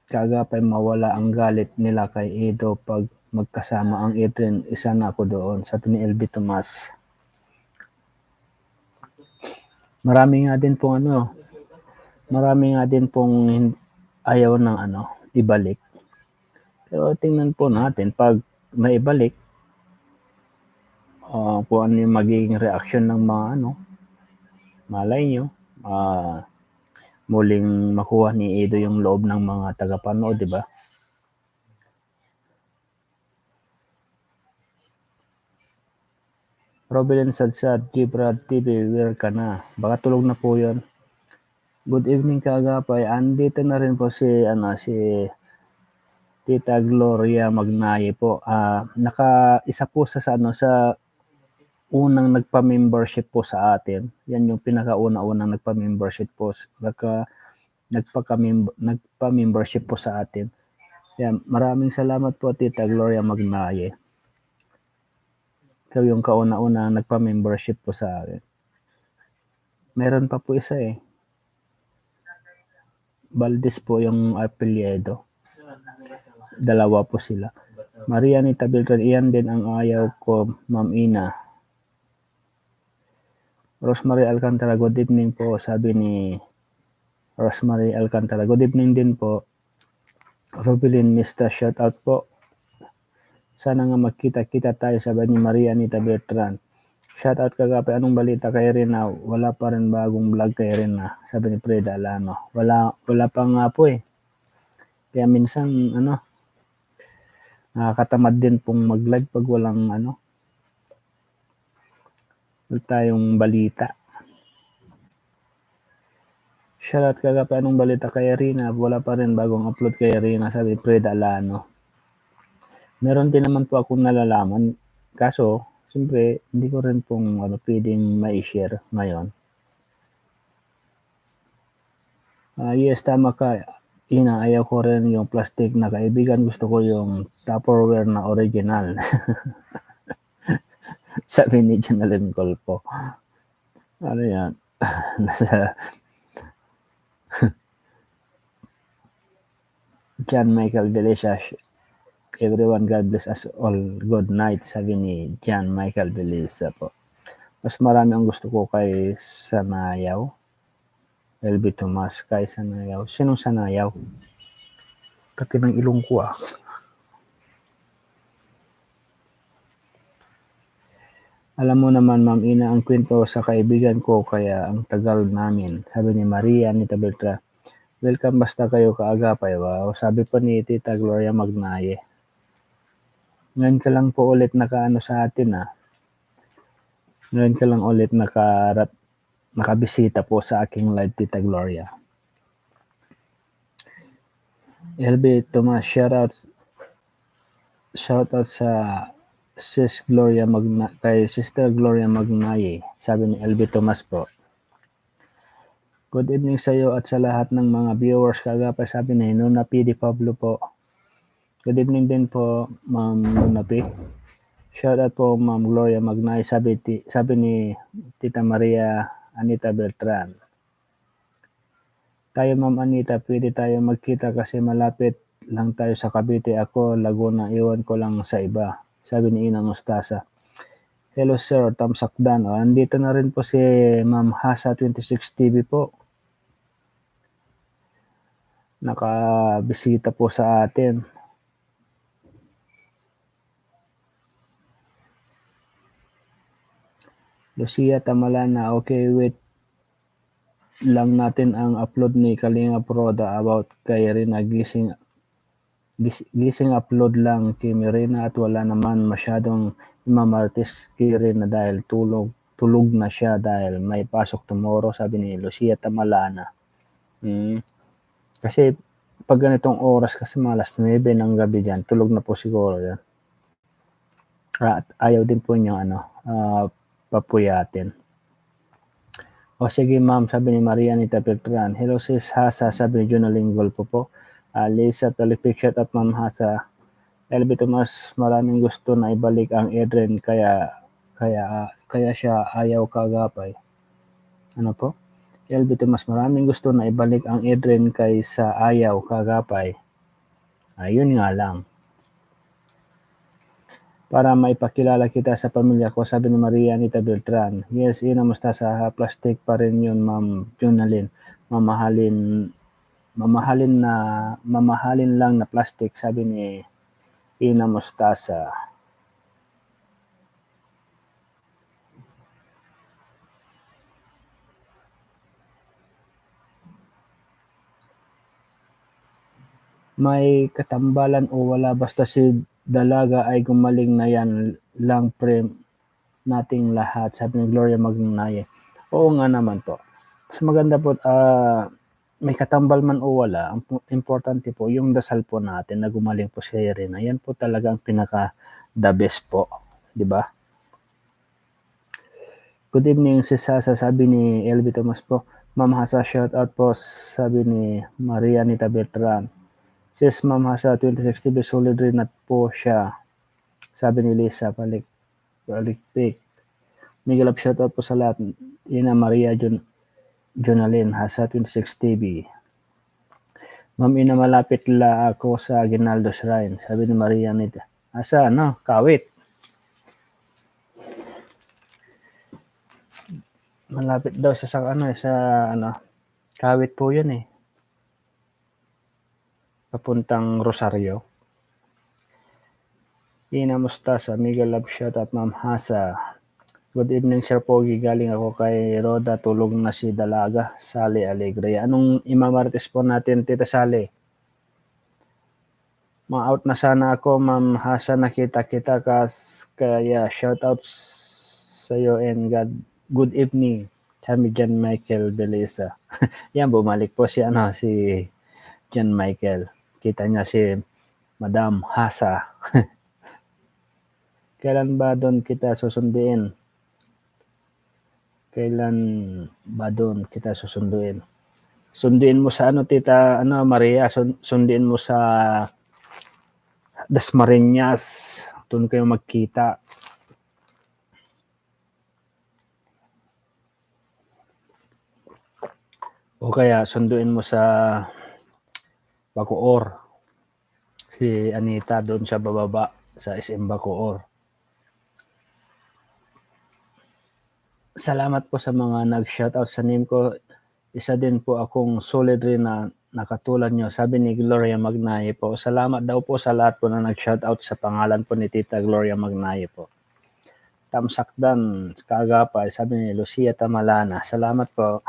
Kagapay, mawala ang galit nila kay Edo pag magkasama ang Adrian, isa na ako doon, sabi ni LB Tomas. Marami nga din pong ayaw ng ibalik. Pero tingnan po natin pag naibalik, kung ano yung magiging reaksyon ng mga malay nyo, muling makuha ni Edo yung loob ng mga tagapanood, di ba? Robin Sadsad, Gibrad TV, where ka na? Baka tulog na po yun. Good evening kaagapay. Andito na rin po si Tita Gloria Magnaye po. Naka-isa po sa unang nagpa-membership po sa atin. Yan yung pinakauna-unang nagpa-membership po. Nagpa-membership po sa atin. Yan, maraming salamat po Tita Gloria Magnaye. Ikaw yung kauna-unang nagpa-membership po sa akin. Meron pa po isa Valdez po yung apelyido. Dalawa po sila. Maria Anita Beltran, iyan din ang ayaw ko, Ma'am Ina. Rosemary Alcantara, good evening po, sabi ni Rosemary Alcantara. Good evening din po. Robilin Mista, shout out po. Sana nga magkita-kita tayo, sabi ni Maria Anita Beltran. Shout out kagabi, anong balita kay Rina? Wala pa rin bagong vlog kay Rina, sabi ni Freda Alano. Wala pa nga po Kaya minsan nakakatamad din pong mag-live pag walang tayong balita. Shout out kagabi, anong balita kay Rina? Wala pa rin bagong upload kay Rina, sabi ni Freda Alano. Meron din naman po akong nalalaman, kaso siyempre, hindi ko rin pong pwedeng ma-share ngayon. Yes, tama ka. Ina, ayaw ko rin yung plastic na kaibigan. Gusto ko yung Tupperware na original. Sabi ni Janalyn Golpo. Ano yan? John Michael Belisa. Everyone, God bless us all. Good night, sabi ni John Michael Belisa po. Mas marami ang gusto ko kay Sanayaw. LB Tomas, kay Sanayaw. Sinong Sanayaw? Pati ng ilong ko Alam mo naman, Ma'am Ina, ang kwento sa kaibigan ko, kaya ang tagal namin. Sabi ni Maria Anita Beltra. Welcome, basta kayo kaagapay. Wow, sabi pa ni Tita Gloria Magnaye. Ngayon ka lang po ulit nakaano sa atin Ngayon ka lang ulit nakabisita po sa aking live, Tita Gloria. LB Tomas, shout out sa kay Sister Gloria Magnaye, sabi ni LB Tomas po. Good evening sa iyo at sa lahat ng mga viewers kaagapay, sabi ni Nuna P. Di Pablo po. Good evening din po, Ma'am Nuna P. Shout out po, Ma'am Gloria Magnaye, sabi ni Tita Maria Anita Beltran. Tayo, Ma'am Anita, pwede tayo magkita kasi malapit lang tayo sa Cavite. Ako, Laguna, iwan ko lang sa iba, sabi ni Ina Mustasa. Hello sir, Tamsak Dan. Andito na rin po si Ma'am Hasa 26 TV po. Nakabisita po sa atin. Lucia Tamalana, okay, wait lang natin ang upload ni Kalinga Proda about kay Rina. Gising upload lang kay Rina at wala naman masyadong imamartis kay Rina dahil tulog na siya dahil may pasok tomorrow, sabi ni Lucia Tamalana. Kasi pag ganitong oras kasi malas 9 ng gabi dyan, tulog na po siguro yan. At ayaw din po niyo papuyatin. O sige ma'am, sabi ni Maria Anita Beltran. Hello sis Hasa, sabi ni Jonalyn Golpo po. Lisa Talipicture at Ma'am Hasa. LB Tomas, maraming gusto na ibalik ang Adrian kaya siya ayaw kaagapay. Ano po? LB Tomas, maraming gusto na ibalik ang Adrian kaysa ayaw kaagapay. Ayun nga lang. para maipakilala kita sa pamilya ko, sabi ni Maria Anita Beltran. Yes, Ina Mustasa, plastic pa rin yun, Ma'am Junalyn. Mamahalin lang na plastic, sabi ni Ina Mustasa. May katambalan o wala, basta si dalaga ay gumaling na yan lang pre nating lahat, sabi ni Gloria Magnaye. Oo nga naman po. Mas maganda po, may katambal man o wala, ang importante po yung dasal po natin na gumaling po si Irene. Yan po talaga ang pinaka the best po, di ba? Good evening si Sasa, sabi ni LB Tomas po. Ma'am Hasa, shout out po, sabi ni Maria Anita Beltran. Sis Ma'am Hasa, 26 TV solid rin at po siya, sabi ni Lisa Palikpik. Miguel up, shout out po sa lahat. Ina Maria Jonalyn Hasa, 26 TV. Ma'am Ina, malapit la ako sa Aguinaldo Shrine, sabi ni Maria Anita. Asa, ano? Kawit. Malapit daw sa Kawit po yun eh. Papuntang Rosario. Ina Mustasa, Miguel Love, shout out Ma'am Hasa. Good evening, Sir Pogi. Galing ako kay Roda. Tulog na si Dalaga. Sally Alegre. Anong imamarites po natin, Tita Sally? Ma-out na sana ako, Ma'am Hasa. Nakita kita kaya shout out sa iyo and good evening. Sabi John Michael Belisa. Yan, bumalik po si John Michael. Kita niya si Madam Hasa. Kailan ba doon kita susunduin? Sunduin mo sa Tita Maria, sunduin mo sa Dasmariñas. Doon kayo magkita. O kaya sunduin mo sa Bacoor. Si Anita doon sa bababa sa SM Bacoor. Salamat po sa mga nag-shoutout sa name ko. Isa din po akong solid rin na nakatulad nyo. Sabi ni Gloria Magnaye po. Salamat daw po sa lahat po na nag-shoutout sa pangalan po ni Tita Gloria Magnaye po. Tamsakdan, Kagapay, sabi ni Lucia Tamalana. Salamat po.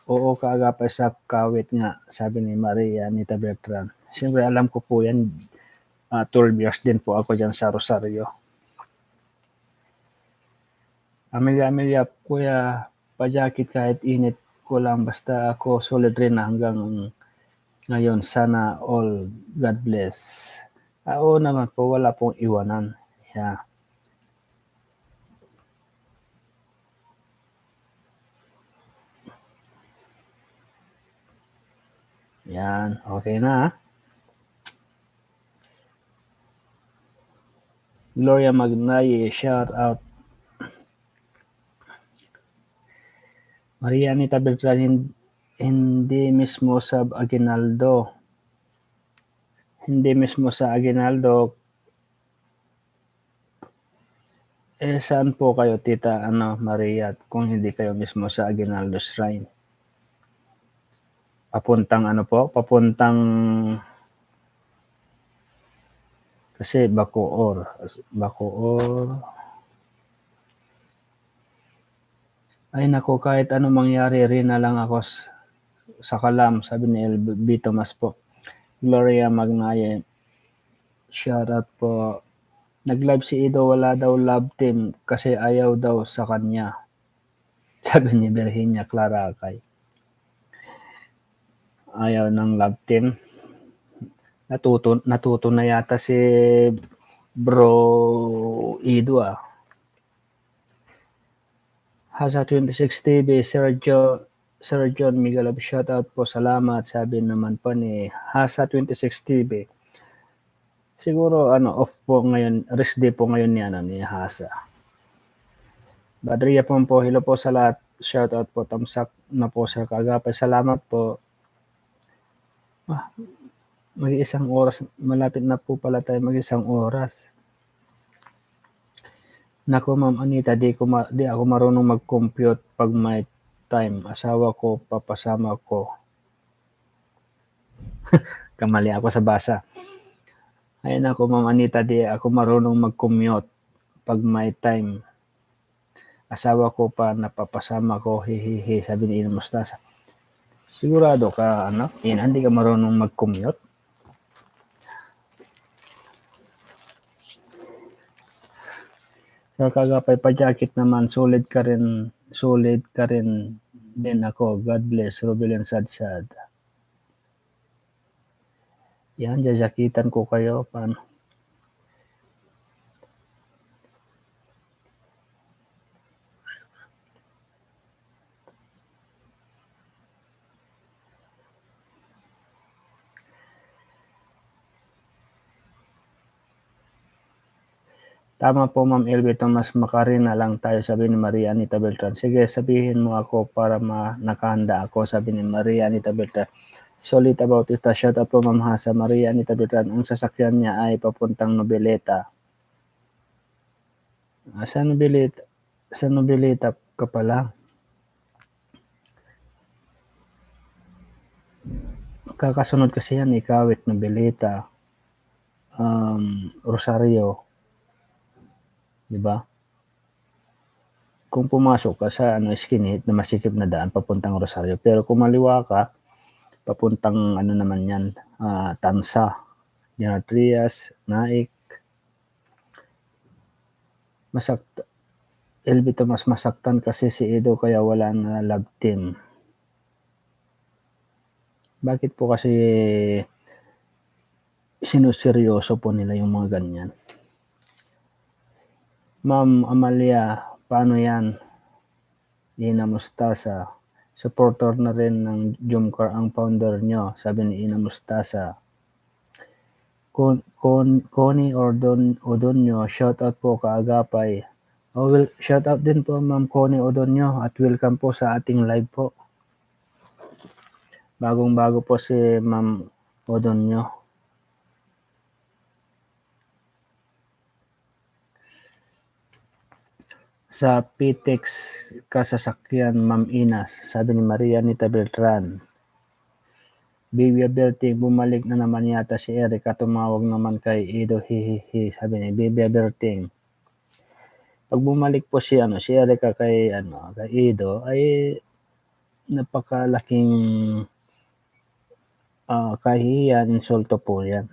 Oo, Kagapay sa Kawit nga, sabi ni Maria Anita Beltran. Siyempre alam ko po yan. 12 years din po ako dyan sa Rosario. Amelia, Kuya Pajakit, kahit init ko lang, basta ako solid rin na hanggang ngayon. Sana all. God bless. Oo naman po, wala pong iwanan. Yeah. Yan, okay na. Gloria Magnaye, shout out. Maria Anita Beltran, hindi mismo sa Aguinaldo. Saan po kayo, Tita Maria, kung hindi kayo mismo sa Aguinaldo Shrine? Papuntang kasi Bacoor. Ay nako, kahit ano mangyari rin na lang ako sa Kalam, sabi ni LB Tomas po. Gloria Magnaye, shout out po. Nag-live si Ido, wala daw love team kasi ayaw daw sa kanya. Sabi ni Virginia Clara Akay. Ayaw ng love team. Natuto na yata si Bro Ido Hasa 26 TV, Sir John Miguel, shout out po, salamat. Sabi naman po ni Hasa 26 TV. Siguro off po ngayon, rest day po ngayon ni Hasa. Badria po, hello po sa lahat. Shout out po, tamsak na po Sir Kagapay. Salamat po. Mag-iisang oras, malapit na po pala tayo mag-isang oras. Naku Ma'am Anita, di ako marunong mag-compute 'pag may time. Asawa ko papasama ko. Kamali ako sa basa. Ay naku Ma'am Anita, di ako marunong mag-commute 'pag may time. Asawa ko pa napapasama ko, hihihi, sabi ni Ina Mustasa. Sigurado ka anak, Ina, hindi ka marunong mag-commute? Sa Kagapay pa-jacket naman, solid ka rin din ako. God bless, Rubilin Sadsad. Yan, jajakitan ko kayo. Paano? Tama po Ma'am Elvie Tomas Macarena lang tayo, sabi ni Maria Anita Beltran. Sige, sabihin mo ako para nakahanda ako, sabi ni Maria Anita Beltran. Solid about it. Shout out po Ma'am Hasa. Maria Anita Beltran. Ang sasakyan niya ay papuntang Noveleta. Sa Noveleta ka pala. Kakasunod kasi yan, Ikawit, Noveleta, Rosario. Diba? Kung pumasok ka sa skinhead na masikip na daan papuntang Rosario, pero kung maliwa ka, papuntang naman yan, Tansa, General Trias, Naik, Elvie Tomas, masaktan kasi si Edo kaya wala na love team. Bakit po kasi sinuseryoso po nila yung mga ganyan? Ma'am Amalia, paano yan? Ina Mustasa, supporter na rin ng Jumcar ang founder nyo, sabi ni Ina Mustasa. Connie Odonyo, shout out po Kaagapay. Shout out din po Ma'am Connie Odonyo at welcome po sa ating live po. Bagong-bago po si Ma'am Odonyo. Sa Pitex kasasakyan Ma'am Inas, sabi ni Maria Anita Beltran. Bibia Berting, bumalik na naman yata si Erica, tumawag naman kay Edo, hihihi, sabi ni Bibia Berting. Pag bumalik po si Erica kay Edo, ay napakalaking kahihiyan, insulto po yan.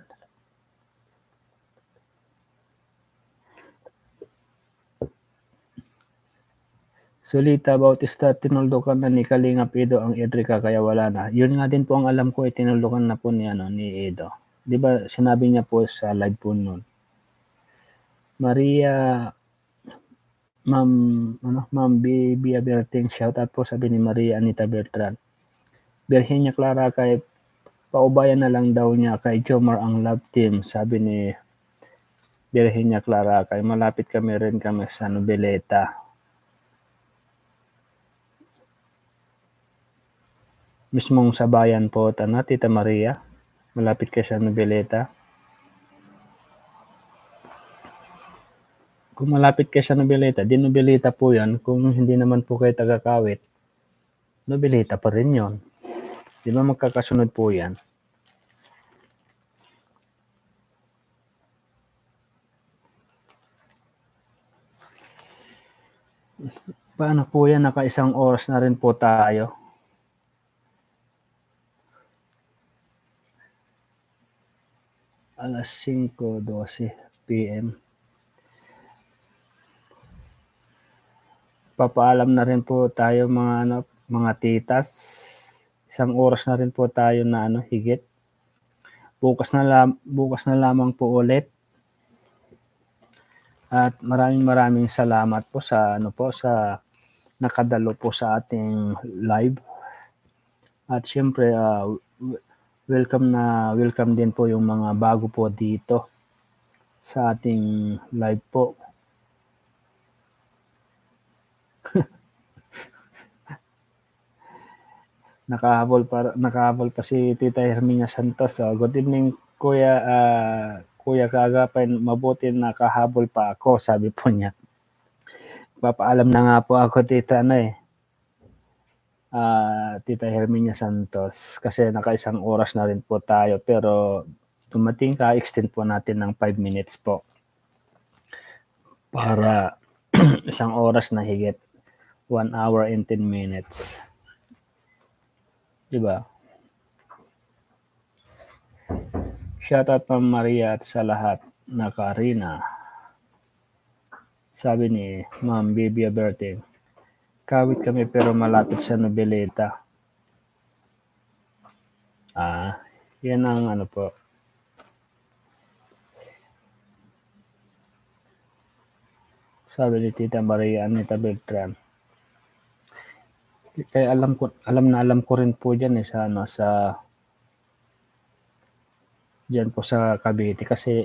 Solita Bautista, tinuldukan na ni Kalingap Edo ang Edrica kaya wala na. Yun nga din po ang alam ko, tinuldukan na po ni Edo. Di ba sinabi niya po sa live po noon. Maria, Ma'am Bibia Berting, shout out po sabi ni Maria Anita Bertran. Virginia Clara kay paubayan na lang daw niya kay Jomar ang love team, sabi ni Virginia Clara kay malapit kami sa Noveleta. Mismong sa bayan po, Tita Maria, malapit kayo sa Noveleta. Kung malapit kayo sa Noveleta, di Noveleta po yan. Kung hindi naman po kayo taga-Kawit, Noveleta pa rin yon. Di ba magkakasunod po yan? Paano po yan? Naka-isang oras na rin po tayo. Alas 5:12 PM. Papaalam na rin po tayo mga titas. Isang oras na rin po tayo na higit. Bukas na lamang po ulit. At maraming salamat po sa sa nakadalo po sa ating live. At syempre welcome din po yung mga bago po dito sa ating live po. Nakahabol pa si Tita Herminia Santos. Good evening, Kuya Kaagapay, mabuti nakahabol pa ako, sabi po niya. Papaalam na nga po ako, Tita Herminia Santos, kasi nakaisang oras na rin po tayo, pero dumating extend po natin ng 5 minutes po para isang oras na higit, 1 hour and 10 minutes. Diba? Shoutout Ma'am Maria at sa lahat na Karina. Sabi ni Ma'am Bibia Berting, kawit kami pero malapit sa Nobeleta. Yan ang ano po. Sabi ni Tita Maria Anita Beltran. Kaya alam ko rin po diyan sa diyan po sa Cavite, kasi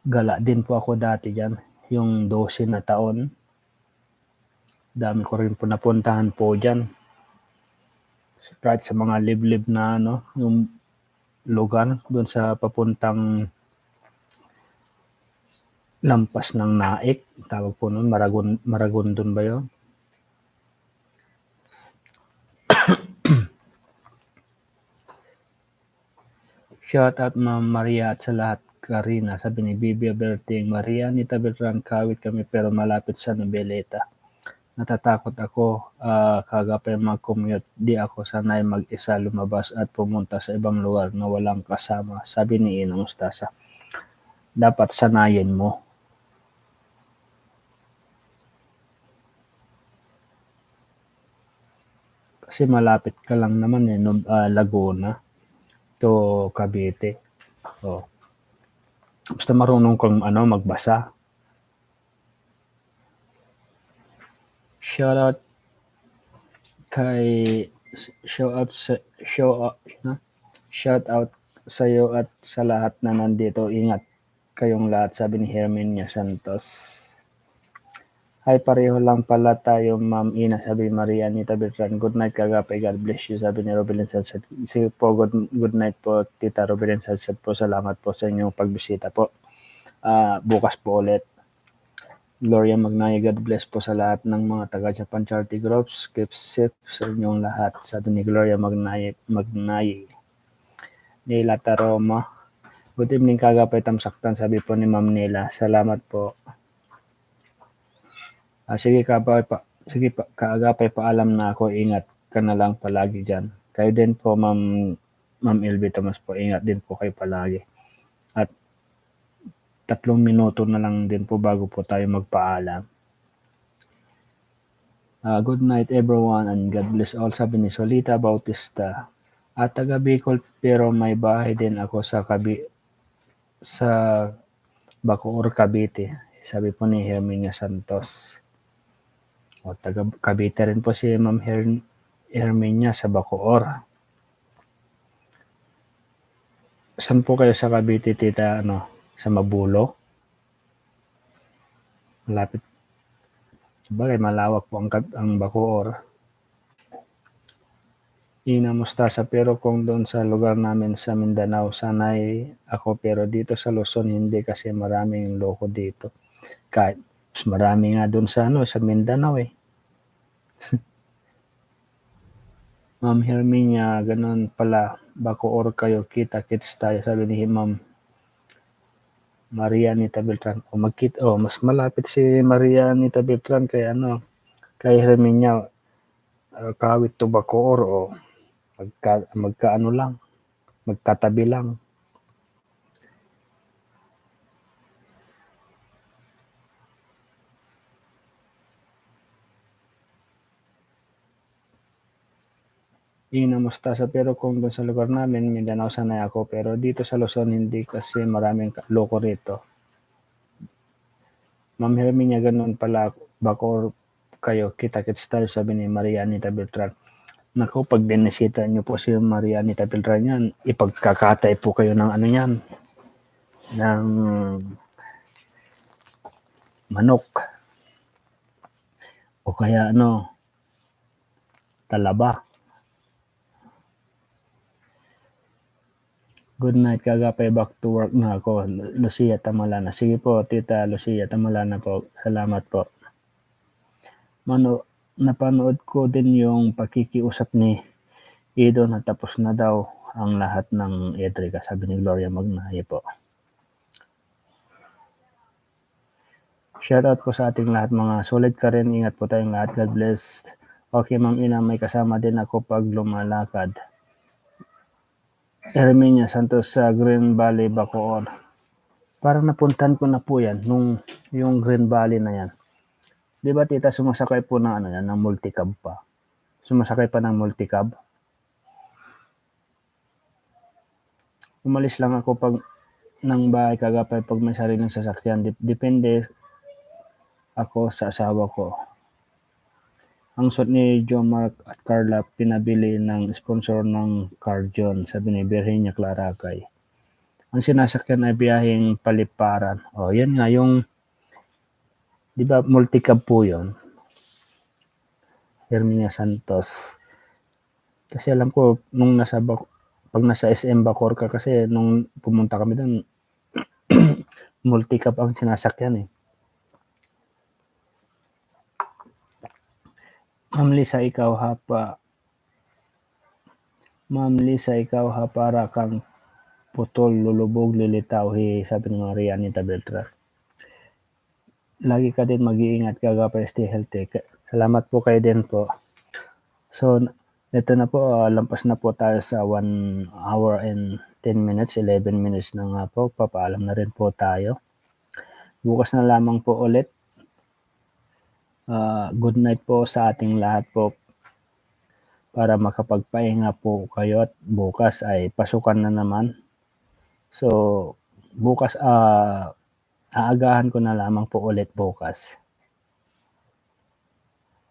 gala din po ako dati diyan, yung 12 na taon. Dami ko rin po napuntahan po diyan. Kahit sa mga liblib na yung lugar doon sa papuntang lampas ng Naik, tawag po noon, Maragondon ba yun? Shout out Ma'am Maria at sa lahat Karina, sabi ni Bibia Berting, Maria Anita Beltran, kawit kami pero malapit sa Nobeleta. Natatakot ako, kagapay mag-commute, di ako sanay mag-isa lumabas at pumunta sa ibang lugar na walang kasama, sabi ni Inang Ustasa. Dapat sanayin mo. Kasi malapit ka lang naman Laguna to Cavite. Basta marunong kang magbasa. Shout out sa iyo at sa lahat na nandito. Ingat kayong lahat, sabi ni Herminia Santos. Hi, pareho lang pala tayo, Ma'am Ina, sabi ni Maria Anita Beltran. Good night, Kagapay. God bless you, sabi ni Robelin Salsat. Sige po, good night po, Tita Robelin Salsat po. Salamat po sa inyong pagbisita po. Bukas po ulit. Gloria Magnaye, God bless po sa lahat ng mga taga-Japan Charity Groups. Keep safe sa inyong lahat, sabi ni Gloria Magnaye. Nila Taroma. Good evening, Kagapay Tamsaktan, sabi po ni Ma'am Nila. Salamat po. Sige Kaagapay, paalam na ako. Ingat ka na lang palagi dyan. Kayo din po, Ma'am LB Thomas po. Ingat din po kayo palagi. At 3 minuto na lang din po bago po tayo magpaalam. Good night everyone and God bless all, sabi ni Solita Bautista. At taga Bicol pero may bahay din ako sa Bacoor, Cavite, sabi po ni Herminia Santos. Taga Cavite rin po si Ma'am Herminia sa Bacoor. Saan po kayo sa Cavite, Tita? Sa Mabulo? Malapit. Sabagay, malawak po ang Bacoor. Ina Mustasa, pero kung doon sa lugar namin sa Mindanao, sanay ako, pero dito sa Luzon hindi, kasi maraming loko dito. Kahit marami nga doon sa Mindanao Ma'am Herminia, ganun pala, Bacoor kayo, kita-kits tayo, sabi ni Ma'am Maria Anita Beltran. Mas malapit si Maria Anita Beltran kay Herminia, kawit to Bacoor, magkatabi lang. Ina Mustasa, pero kung doon sa lugar namin, Mindanao, sanay ako, pero dito sa Luzon hindi, kasi maraming loko rito. Ma'am Herminia, ganun pala, Bacoor kayo, kita-kits tayo, sabi ni Maria Anita Beltran. Naku, pag binisita niyo po si Maria Anita Beltran yan, ipagkakatay po kayo ng ng manok. O kaya talaba. Good night, kagapay, back to work na ako. Lucia Tamalana. Sige po, Tita Lucia Tamalana po. Salamat po. Napanood ko din yung pakikiusap ni Ido na tapos na daw ang lahat ng Edrica, sabi ni Gloria Magnaye po. Shoutout ko sa ating lahat, mga solid ka rin. Ingat po tayong lahat. God bless. Okay, Ma'am Ina, may kasama din ako pag lumalakad. Herminia Santos sa Green Valley, Bacoor. Parang napuntan ko na po yan, yung Green Valley na yan. Di ba, tita, sumasakay po ng, ng multicab pa? Sumasakay pa ng multicab? Umalis lang ako pag ng bahay kagapay pag may sariling sasakyan. Depende ako sa asawa ko. Ang suot ni John Mark at Carla pinabili ng sponsor ng Cardion, sabi ni Virginia Claracay. Ang sinasakyan ay biyaheng paliparan. O, yan nga, yung, di ba, multicab po yun. Herminia Santos. Kasi alam ko, nung pag nasa SM Bacoor ka, kasi nung pumunta kami doon, multicab ang sinasakyan eh. Ma'am Lisa, ikaw ha para kang putol, lulubog, lilitaw, sabi ni Maria Anita Beltran. Lagi ka din mag-iingat, kagapay, stay healthy. Salamat po kayo din po. So, ito na po, lampas na po tayo sa 1 hour and 10 minutes, 11 minutes na nga po. Papaalam na rin po tayo. Bukas na lamang po ulit. Good night po sa ating lahat po, para makapagpahinga po kayo, at bukas ay pasukan na naman. So, bukas aagahan ko na lamang po ulit bukas.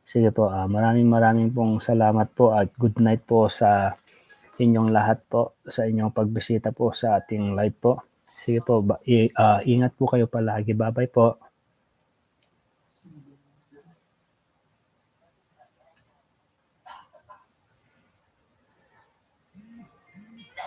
Sige po, maraming pong salamat po at good night po sa inyong lahat po, sa inyong pagbisita po sa ating live po. Sige po, ingat po kayo palagi. Bye-bye po.